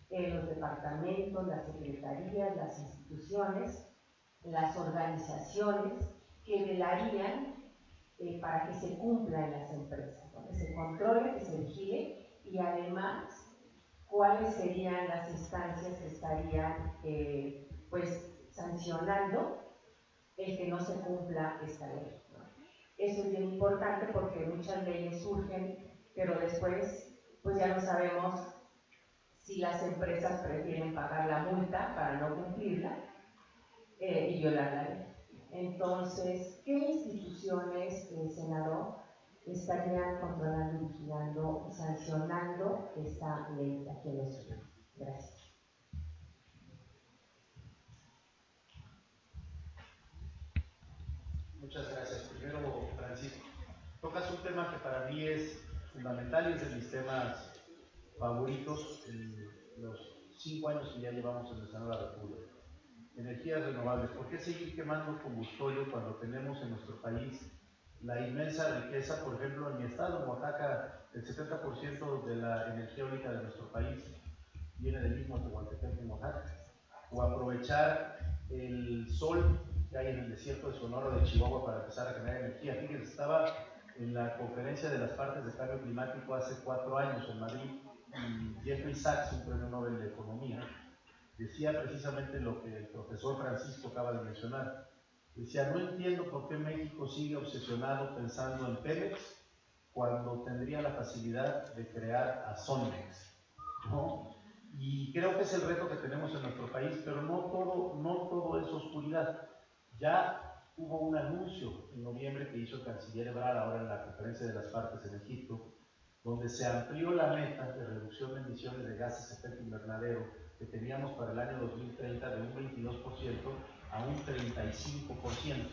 los departamentos, las secretarías, las instituciones, las organizaciones que velarían para que se cumpla en las empresas, ¿no? Que se controle, que se vigile, y además cuáles serían las instancias que estarían pues sancionando el que no se cumpla esta ley, ¿no? Eso es bien importante porque muchas leyes surgen, pero después pues ya no sabemos si las empresas prefieren pagar la multa para no cumplirla y violar la ley. Entonces, ¿qué instituciones, senador, estarían controlando, vigilando y sancionando esta ley aquí en nuestro país? Gracias. Muchas gracias. Primero, Francisco, tocas un tema que para mí es fundamental y es de mis temas favoritos en los 5 años que ya llevamos en el Senado de la República. Energías renovables. ¿Por qué seguir quemando combustible cuando tenemos en nuestro país la inmensa riqueza? Por ejemplo, en mi estado, en Oaxaca, el 70% de la energía eólica de nuestro país viene del mismo Tehuantepec, en Oaxaca. O aprovechar el sol que hay en el desierto de Sonora o de Chihuahua para empezar a generar energía. Fíjense, estaba en la conferencia de las partes de cambio climático hace 4 años en Madrid, y Jeffrey Sachs, un premio Nobel de Economía, decía precisamente lo que el profesor Francisco acaba de mencionar. Decía, no entiendo por qué México sigue obsesionado pensando en Pemex cuando tendría la facilidad de crear a Sonmex, ¿no? Y creo que es el reto que tenemos en nuestro país, pero no todo es oscuridad. Ya hubo un anuncio en noviembre que hizo el canciller Ebrard ahora en la conferencia de las partes en Egipto, donde se amplió la meta de reducción de emisiones de gases de efecto invernadero que teníamos para el año 2030 de un 22% a un 35%.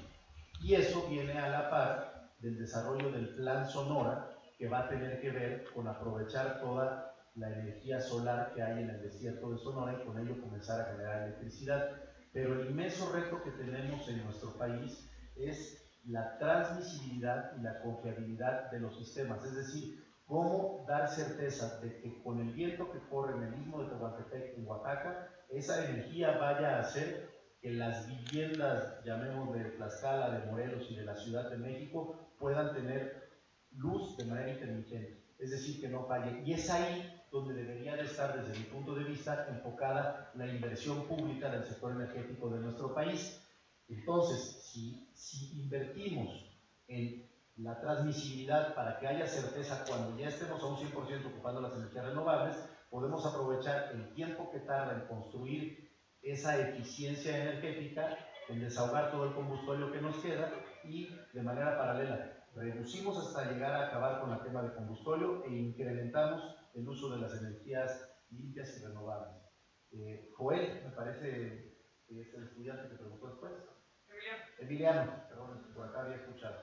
Y eso viene a la par del desarrollo del Plan Sonora, que va a tener que ver con aprovechar toda la energía solar que hay en el desierto de Sonora y con ello comenzar a generar electricidad. Pero el inmenso reto que tenemos en nuestro país es la transmisibilidad y la confiabilidad de los sistemas, es decir, cómo dar certeza de que con el viento que corre en el istmo de Tehuantepec, en Oaxaca, esa energía vaya a hacer que las viviendas, llamemos de Tlaxcala, de Morelos y de la Ciudad de México, puedan tener luz de manera intermitente, es decir, que no falle. Y es ahí donde debería de estar, desde mi punto de vista, enfocada la inversión pública del sector energético de nuestro país. Entonces, si invertimos en la transmisibilidad para que haya certeza cuando ya estemos a un 100% ocupando las energías renovables, podemos aprovechar el tiempo que tarda en construir esa eficiencia energética, en desahogar todo el combustible que nos queda y de manera paralela reducimos hasta llegar a acabar con la quema de combustible e incrementamos el uso de las energías limpias y renovables. Joel, me parece que es el estudiante que preguntó después. Emiliano, perdón, por acá había escuchado.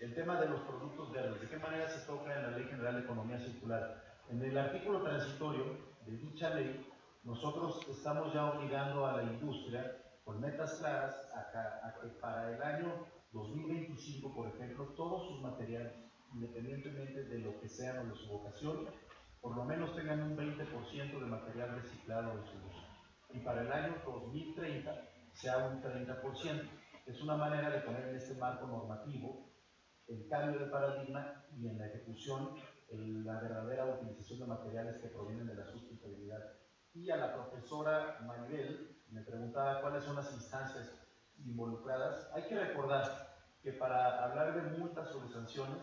El tema de los productos verdes, ¿de qué manera se toca en la Ley General de Economía Circular? En el artículo transitorio de dicha ley, nosotros estamos ya obligando a la industria, con metas claras, a que para el año 2025, por ejemplo, todos sus materiales, independientemente de lo que sean o de su vocación, por lo menos tengan un 20% de material reciclado en su uso. Y para el año 2030 sea un 30%. Es una manera de poner en este marco normativo el cambio de paradigma y en la ejecución la verdadera utilización de materiales que provienen de la sustentabilidad. Y a la profesora Maribel me preguntaba cuáles son las instancias involucradas. Hay que recordar que para hablar de multas o de sanciones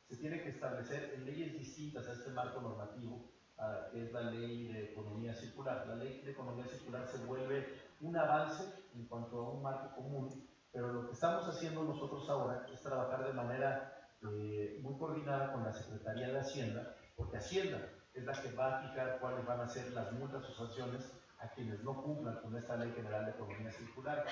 se tiene que establecer en leyes distintas a este marco normativo, que es la Ley de Economía Circular. La Ley de Economía Circular se vuelve un avance en cuanto a un marco común, pero lo que estamos haciendo nosotros ahora es trabajar de manera muy coordinada con la Secretaría de Hacienda, porque Hacienda es la que va a fijar cuáles van a ser las multas o sanciones a quienes no cumplan con esta Ley General de Economía Circular.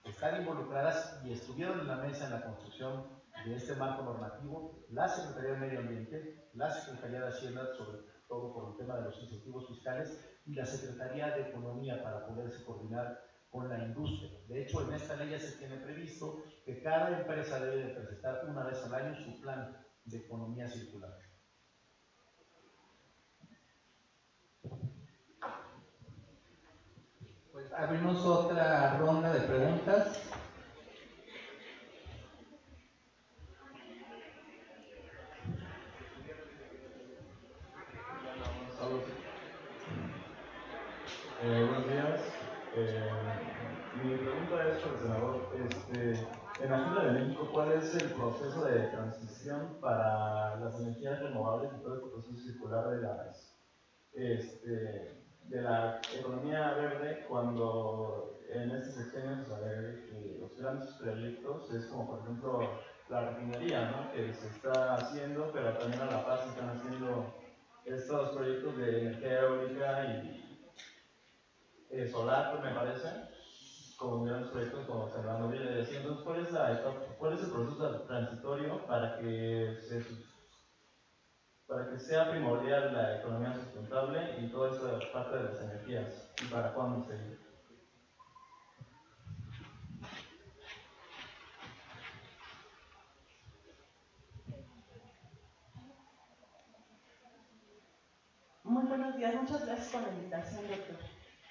Están involucradas y estuvieron en la mesa en la construcción de este marco normativo la Secretaría de Medio Ambiente, la Secretaría de Hacienda, sobre todo por el tema de los incentivos fiscales, y la Secretaría de Economía para poderse coordinar con la industria. De hecho, en esta ley ya se tiene previsto que cada empresa debe de presentar una vez al año su plan de economía circular. Pues abrimos otra ronda de preguntas. Buenos días. Mi pregunta es para el senador. En la Ciudad de México, ¿cuál es el proceso de transición para las energías renovables y todo este proceso circular de la economía verde, cuando en este sexenio se ve que los grandes proyectos es como, por ejemplo, la refinería, ¿no?, que se está haciendo, pero también a la par se están haciendo estos proyectos de energía eólica y solar, pues me parece, como grandes proyectos como Chernobyl y así. Entonces, ¿cuál es el proceso transitorio para que sea primordial la economía sustentable y toda esta parte de las energías? ¿Y para cuándo sería? Muy buenos días, muchas gracias por la invitación, doctor.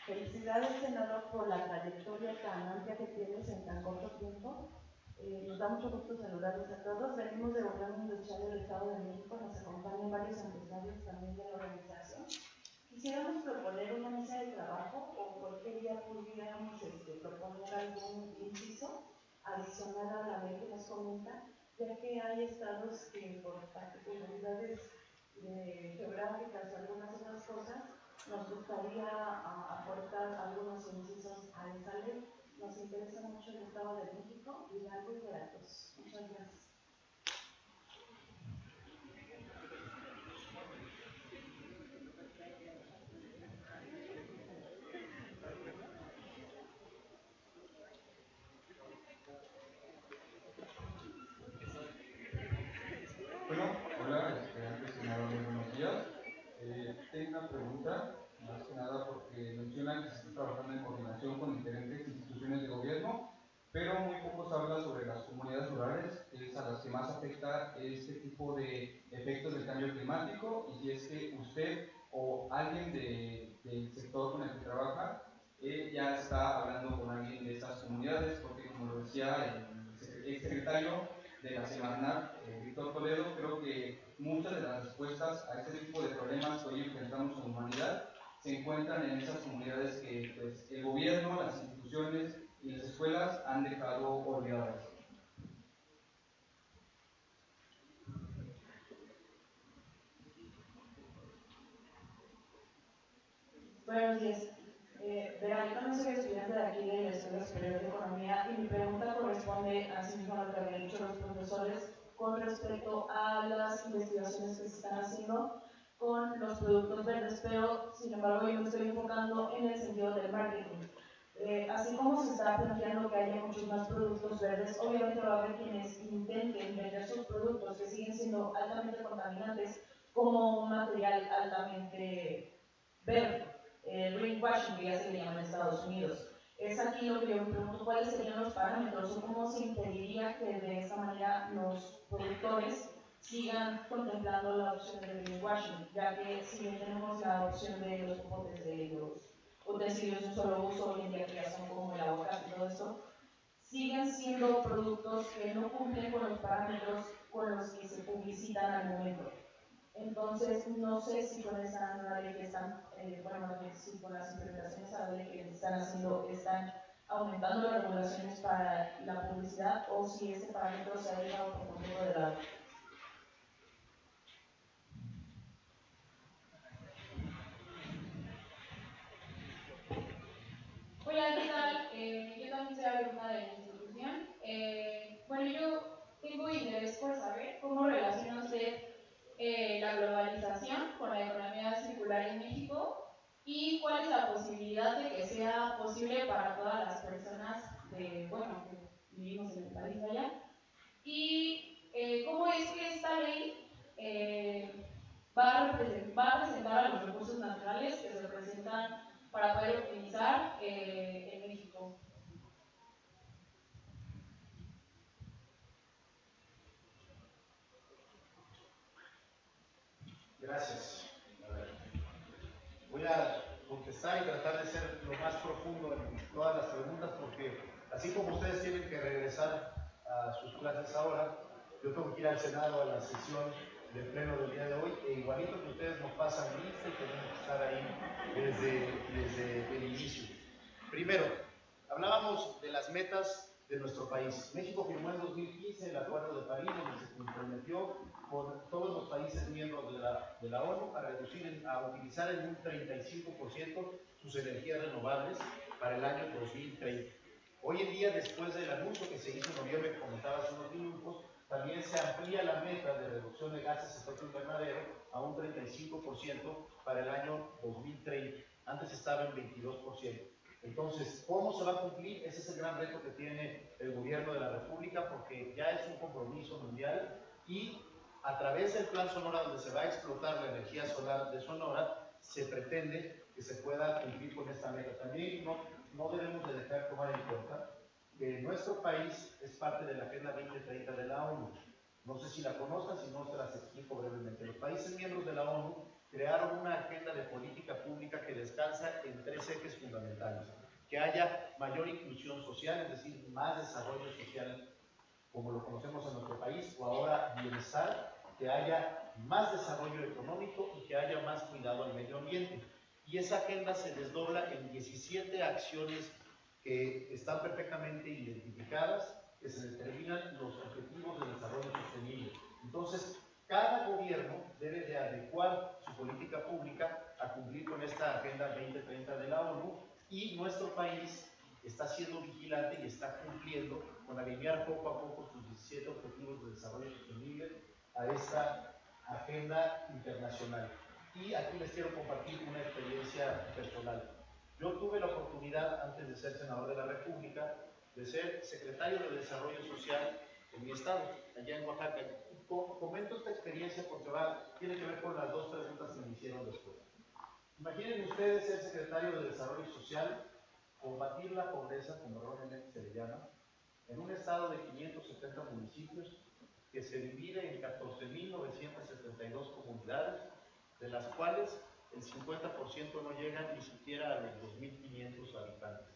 Felicidades, senador, por la trayectoria tan amplia que tienes en tan corto tiempo. Nos da mucho gusto saludarlos a todos. Venimos de Órgano Industrial del Estado de México, nos acompañan varios empresarios también de la organización. Quisiéramos proponer una mesa de trabajo o cualquier día pudiéramos proponer algún inciso adicional a la ley que nos comenta, ya que hay estados que por particularidades geográficas o algunas otras cosas, nos gustaría aportar algunos incisos a esta ley. Nos interesa mucho el Estado de México, Hidalgo y Veracruz. Muchas gracias. Bueno, hola, antes que nada, muy buenos días. Tengo una pregunta, más que nada porque mencionan que se está trabajando en coordinación con diferentes instituciones de gobierno, pero muy poco se habla sobre las comunidades rurales, que es a las que más afecta este tipo de efectos del cambio climático, y si es que usted o alguien del sector con el que trabaja ya está hablando con alguien de estas comunidades, porque como lo decía el exsecretario de la Semarnat, Víctor Toledo, creo que muchas de las respuestas a este tipo de problemas que hoy enfrentamos como humanidad se encuentran en esas comunidades que pues, el gobierno, las instituciones y las escuelas han dejado olvidadas. Buenos días. Verán, yo no soy estudiante de aquí de la Escuela Superior de Economía y mi pregunta corresponde a mismo a lo que habían dicho los profesores con respecto a las investigaciones que se están haciendo con los productos verdes, pero sin embargo yo me estoy enfocando en el sentido del marketing. Así como se está planteando que haya muchos más productos verdes, obviamente va a haber quienes intenten vender sus productos que siguen siendo altamente contaminantes como un material altamente verde. Greenwashing, que ya se le llama en Estados Unidos. Es aquí lo que yo me pregunto, ¿cuáles serían los parámetros o cómo se impediría que de esta manera los productores sigan contemplando la opción del greenwashing, ya que si bien tenemos la opción de los popotes de los utensilios de un solo uso, hoy en día que ya son como el aguacate y todo esto, siguen siendo productos que no cumplen con los parámetros con los que se publicitan al momento. Entonces, no sé si con esa nueva ley que están, si con las implementaciones a la ley que están haciendo, están aumentando las regulaciones para la publicidad o si ese parámetro se ha dejado por completo de lado. Hola, ¿qué tal? Yo también soy alumna de la institución. Bueno, yo tengo interés por saber cómo de que sea posible para todas las personas que vivimos en el país de allá. Y cómo es que esta ley va a representar a los recursos naturales que se representan para poder optimizar en México. Gracias. A ver, voy a contestar y tratar de ser lo más profundo en todas las preguntas, porque así como ustedes tienen que regresar a sus clases ahora, yo tengo que ir al Senado a la sesión de pleno del día de hoy, e igualito que ustedes nos pasan lista y tenemos que estar ahí desde el inicio. Primero, hablábamos de las metas de nuestro país. México firmó en 2015 el Acuerdo de París, donde se comprometió con todos los países miembros de la ONU a utilizar en un 35% sus energías renovables para el año 2030. Hoy en día, después del anuncio que se hizo en noviembre, que comentaba hace unos minutos, también se amplía la meta de reducción de gases de efecto invernadero a un 35% para el año 2030. Antes estaba en 22%. Entonces, ¿cómo se va a cumplir? Ese es el gran reto que tiene el gobierno de la República, porque ya es un compromiso mundial y a través del Plan Sonora, donde se va a explotar la energía solar de Sonora, se pretende que se pueda cumplir con esta meta. También no debemos de dejar tomar en cuenta que nuestro país es parte de la Agenda 2030 de la ONU. No sé si la conozcan, si no se las explico brevemente. Los países miembros de la ONU crearon una agenda de política pública que descansa en 3 ejes fundamentales. Que haya mayor inclusión social, es decir, más desarrollo social como lo conocemos en nuestro país, o ahora bienestar, que haya más desarrollo económico y que haya más cuidado al medio ambiente. Y esa agenda se desdobla en 17 acciones que están perfectamente identificadas, que se determinan los objetivos de desarrollo sostenible. Entonces, cada gobierno debe de adecuar su política pública a cumplir con esta Agenda 2030 de la ONU, y nuestro país está siendo vigilante y está cumpliendo con alinear poco a poco sus 17 objetivos de desarrollo sostenible a esta agenda internacional. Y aquí les quiero compartir una experiencia personal. Yo tuve la oportunidad, antes de ser senador de la República, de ser secretario de Desarrollo Social en mi estado, allá en Oaxaca. Comento esta experiencia porque tiene que ver con las 2 preguntas que me hicieron después. Imaginen ustedes ser secretario de Desarrollo Social, combatir la pobreza, como erróneamente se le llama, en un estado de 570 municipios que se divide en 14.972 comunidades, de las cuales el 50% no llegan ni siquiera a los 2.500 habitantes.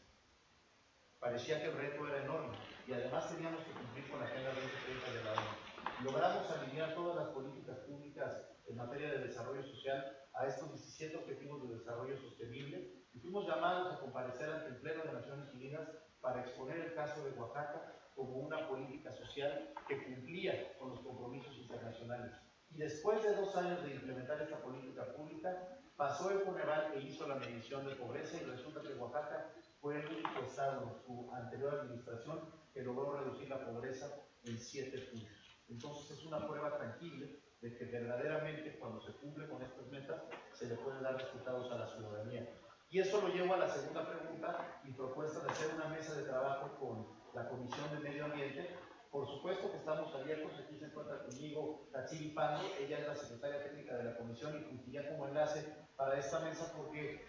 Parecía que el reto era enorme y además teníamos que cumplir con la Agenda 2030 de la ONU. Logramos alinear todas las políticas públicas en materia de desarrollo social a estos 17 objetivos de desarrollo sostenible y fuimos llamados a comparecer ante el Pleno de Naciones Unidas para exponer el caso de Oaxaca como una política social que cumplía con los compromisos internacionales. Y después de 2 años de implementar esta política pública, pasó el Coneval que hizo la medición de pobreza y resulta que Oaxaca fue el único estado en su anterior administración que logró reducir la pobreza en 7 puntos. Entonces es una prueba tangible de que verdaderamente cuando se cumple con estas metas se le pueden dar resultados a la ciudadanía. Y eso lo llevo a la segunda pregunta y propuesta de hacer una mesa de trabajo con la Comisión de Medio Ambiente. Por supuesto que estamos abiertos, aquí se encuentra conmigo Tatsiri Pando, ella es la secretaria técnica de la Comisión y fungiría como enlace para esta mesa porque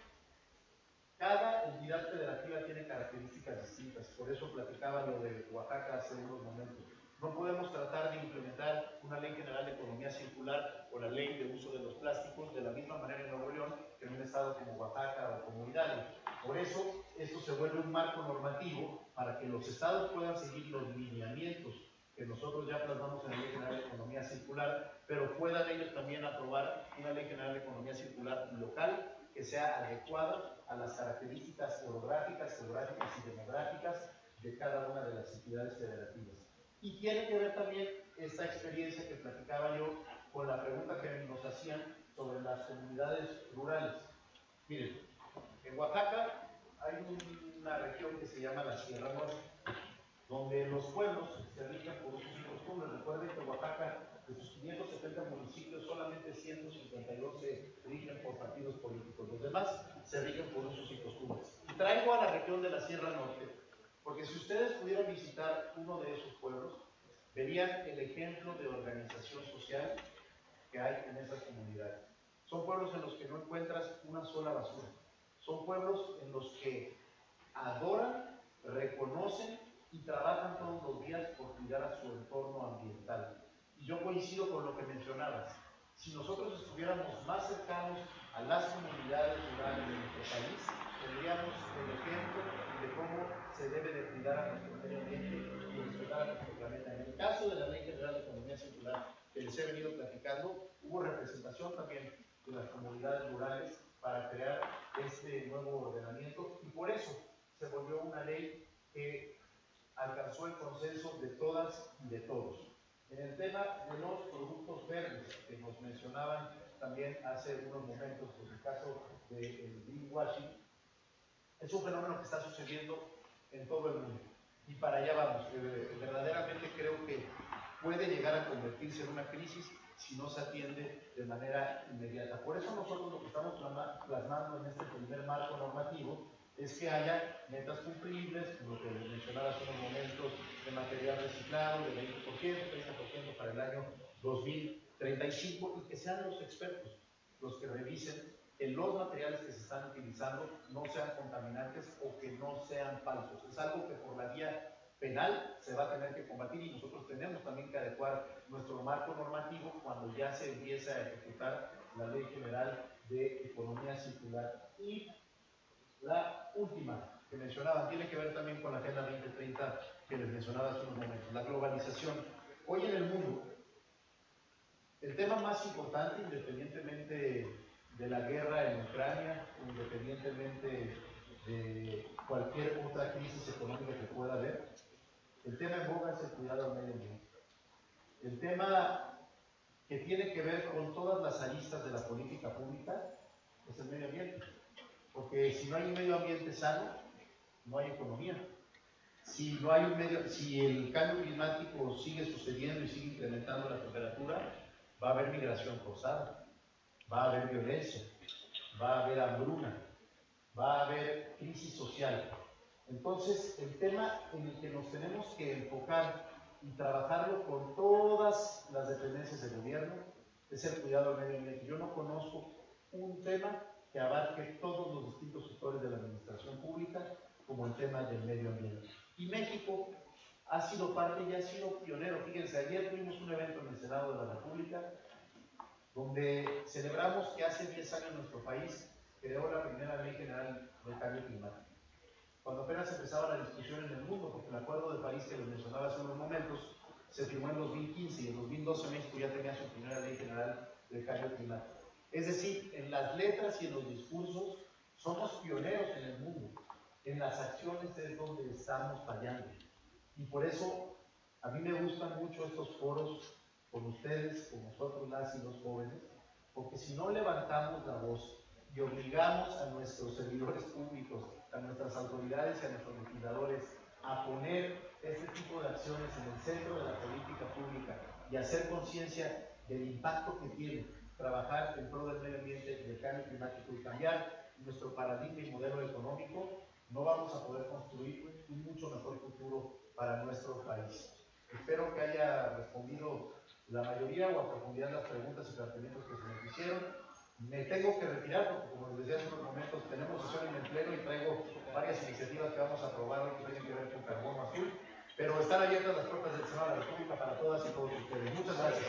cada entidad federativa tiene características distintas, por eso platicaba lo de Oaxaca hace unos momentos. No podemos tratar de implementar una ley general de economía circular o la ley de uso de los plásticos de la misma manera en Nuevo León que en un estado como Oaxaca o como Hidalgo. Por eso, esto se vuelve un marco normativo para que los estados puedan seguir los lineamientos que nosotros ya plasmamos en la Ley General de Economía Circular, pero puedan ellos también aprobar una Ley General de Economía Circular local que sea adecuada a las características orográficas, geográficas y demográficas de cada una de las entidades federativas. Y tiene que ver también esta experiencia que platicaba yo con la pregunta que nos hacían sobre las comunidades rurales. Miren, en Oaxaca hay una región que se llama la Sierra Norte, donde los pueblos se rigen por usos y costumbres. Recuerden que Oaxaca, de sus 570 municipios, solamente 152 se rigen por partidos políticos. Los demás se rigen por usos y costumbres. traigo a la región de la Sierra Norte, porque si ustedes pudieran visitar uno de esos pueblos, verían el ejemplo de organización social que hay en esas comunidades. Son pueblos en los que no encuentras una sola basura. Son pueblos en los que adoran, reconocen y trabajan todos los días por cuidar a su entorno ambiental. Y yo coincido con lo que mencionabas. Si nosotros estuviéramos más cercanos a las comunidades rurales de nuestro país, tendríamos el ejemplo de cómo se debe de cuidar a nuestro medio ambiente y respetar a nuestro planeta. En el caso de la Ley General de Economía Circular, que les he venido platicando, hubo representación también de las comunidades rurales para crear este nuevo ordenamiento, y por eso se volvió una ley que alcanzó el consenso de todas y de todos. En el tema de los productos verdes, que nos mencionaban también hace unos momentos, en el caso del greenwashing, es un fenómeno que está sucediendo en todo el mundo. Y para allá vamos. Verdaderamente creo que puede llegar a convertirse en una crisis si no se atiende de manera inmediata. Por eso nosotros lo que estamos plasmando en este primer marco normativo es que haya metas cumplibles, como lo que mencionaba hace unos momentos, de material reciclado, de 20%, 30% para el año 2035, y que sean los expertos los que revisen que los materiales que se están utilizando no sean contaminantes o que no sean falsos. Es algo que por la vía penal se va a tener que combatir, y nosotros tenemos también que adecuar nuestro marco normativo cuando ya se empiece a ejecutar la Ley General de Economía Circular. Y la última que mencionaba tiene que ver también con la Agenda 2030 que les mencionaba hace unos momentos, la globalización. Hoy en el mundo, el tema más importante, independientemente de la guerra en Ucrania, independientemente de cualquier otra crisis económica que pueda haber, el tema en boga es el cuidado al medio ambiente. El tema que tiene que ver con todas las aristas de la política pública es el medio ambiente. Porque si no hay un medio ambiente sano, no hay economía. Si el cambio climático sigue sucediendo y sigue incrementando la temperatura, va a haber migración forzada, va a haber violencia, va a haber hambruna, va a haber crisis social. Entonces, el tema en el que nos tenemos que enfocar y trabajarlo con todas las dependencias del gobierno es el cuidado al medio ambiente. Yo no conozco un tema que abarque todos los distintos sectores de la administración pública como el tema del medio ambiente. Y México ha sido parte y ha sido pionero. Fíjense, ayer tuvimos un evento en el Senado de la República donde celebramos que hace 10 años nuestro país creó la primera Ley General del Cambio Climático. Cuando apenas empezaba la discusión en el mundo, porque el Acuerdo de París que les mencionaba hace unos momentos se firmó en 2015 y en 2012 México ya tenía su primera Ley General del Cambio Climático. Es decir, en las letras y en los discursos somos pioneros en el mundo. En las acciones es donde estamos fallando. Y por eso a mí me gustan mucho estos foros con ustedes, con nosotros las y los jóvenes, porque si no levantamos la voz y obligamos a nuestros servidores públicos, a nuestras autoridades y a nuestros legisladores a poner este tipo de acciones en el centro de la política pública y hacer conciencia del impacto que tiene trabajar en pro del medio ambiente y del cambio climático y cambiar nuestro paradigma y modelo económico, no vamos a poder construir un mucho mejor futuro para nuestro país. Espero que haya respondido la mayoría o a profundidad las preguntas y planteamientos que se me hicieron. Me tengo que retirar porque, como les decía hace unos momentos, tenemos sesión en el Pleno y traigo varias iniciativas que vamos a aprobar hoy que tienen que ver con carbono azul, pero están abiertas las puertas del Senado de la República para todas y todos ustedes. Muchas gracias.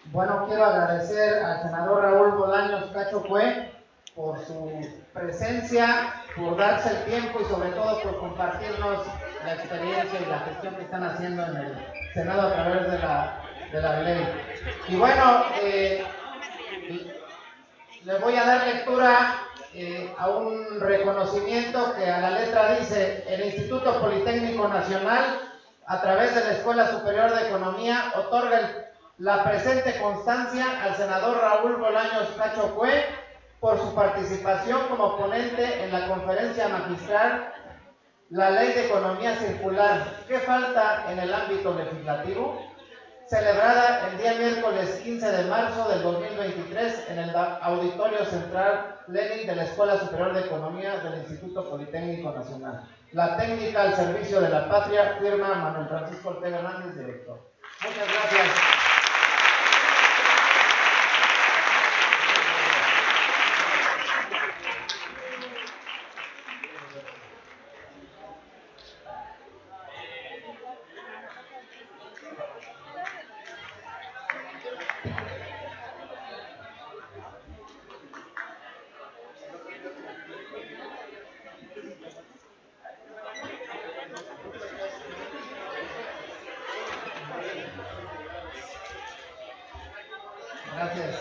Bueno, quiero agradecer al senador Raúl Bolaños Cacho Cue por su presencia, por darse el tiempo y sobre todo por compartirnos la experiencia y la gestión que están haciendo en el Senado a través de la ley. Y bueno, le voy a dar lectura a un reconocimiento que a la letra dice: el Instituto Politécnico Nacional, a través de la Escuela Superior de Economía, otorga la presente constancia al senador Raúl Bolaños Cacho Cue por su participación como ponente en la conferencia magistral La Ley de Economía Circular. ¿Qué falta en el ámbito legislativo? celebrada el día miércoles 15 de marzo del 2023 en el Auditorio Central Lenin de la Escuela Superior de Economía del Instituto Politécnico Nacional. La técnica al servicio de la patria, firma Manuel Francisco Ortega Hernández, director. Muchas gracias. Gracias.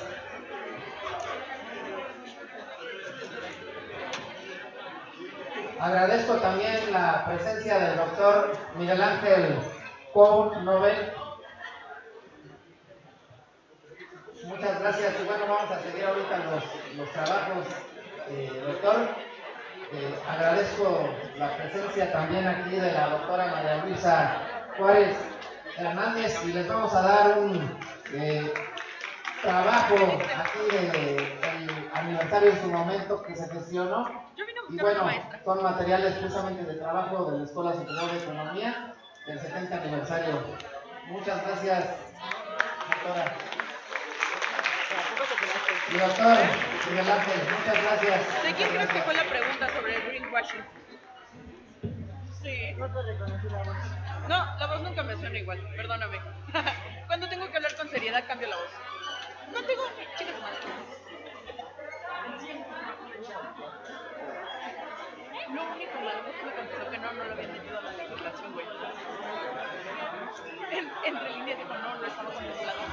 Agradezco también la presencia del doctor Miguel Ángel Cuau Nobel. Muchas gracias. Y bueno, vamos a seguir ahorita los trabajos, doctor. Agradezco la presencia también aquí de la doctora María Luisa Juárez Hernández y les vamos a dar un trabajo aquí del aniversario en su momento que se gestionó. Y bueno, son materiales precisamente de trabajo de la Escuela Superior de Economía del 70 aniversario. Muchas gracias, doctora. Y doctor Miguel Ángel, muchas gracias. ¿De quién crees que fue la pregunta sobre el greenwashing? Sí. No te reconocí la voz. No, la voz nunca me suena igual, perdóname. Cuando tengo que hablar con seriedad, cambio la voz. No tengo... Chica tu madre. Lo único malo es que me contestó que no lo habían metido a la legislación, güey. Entre líneas dijo, no, lo estamos contemplando.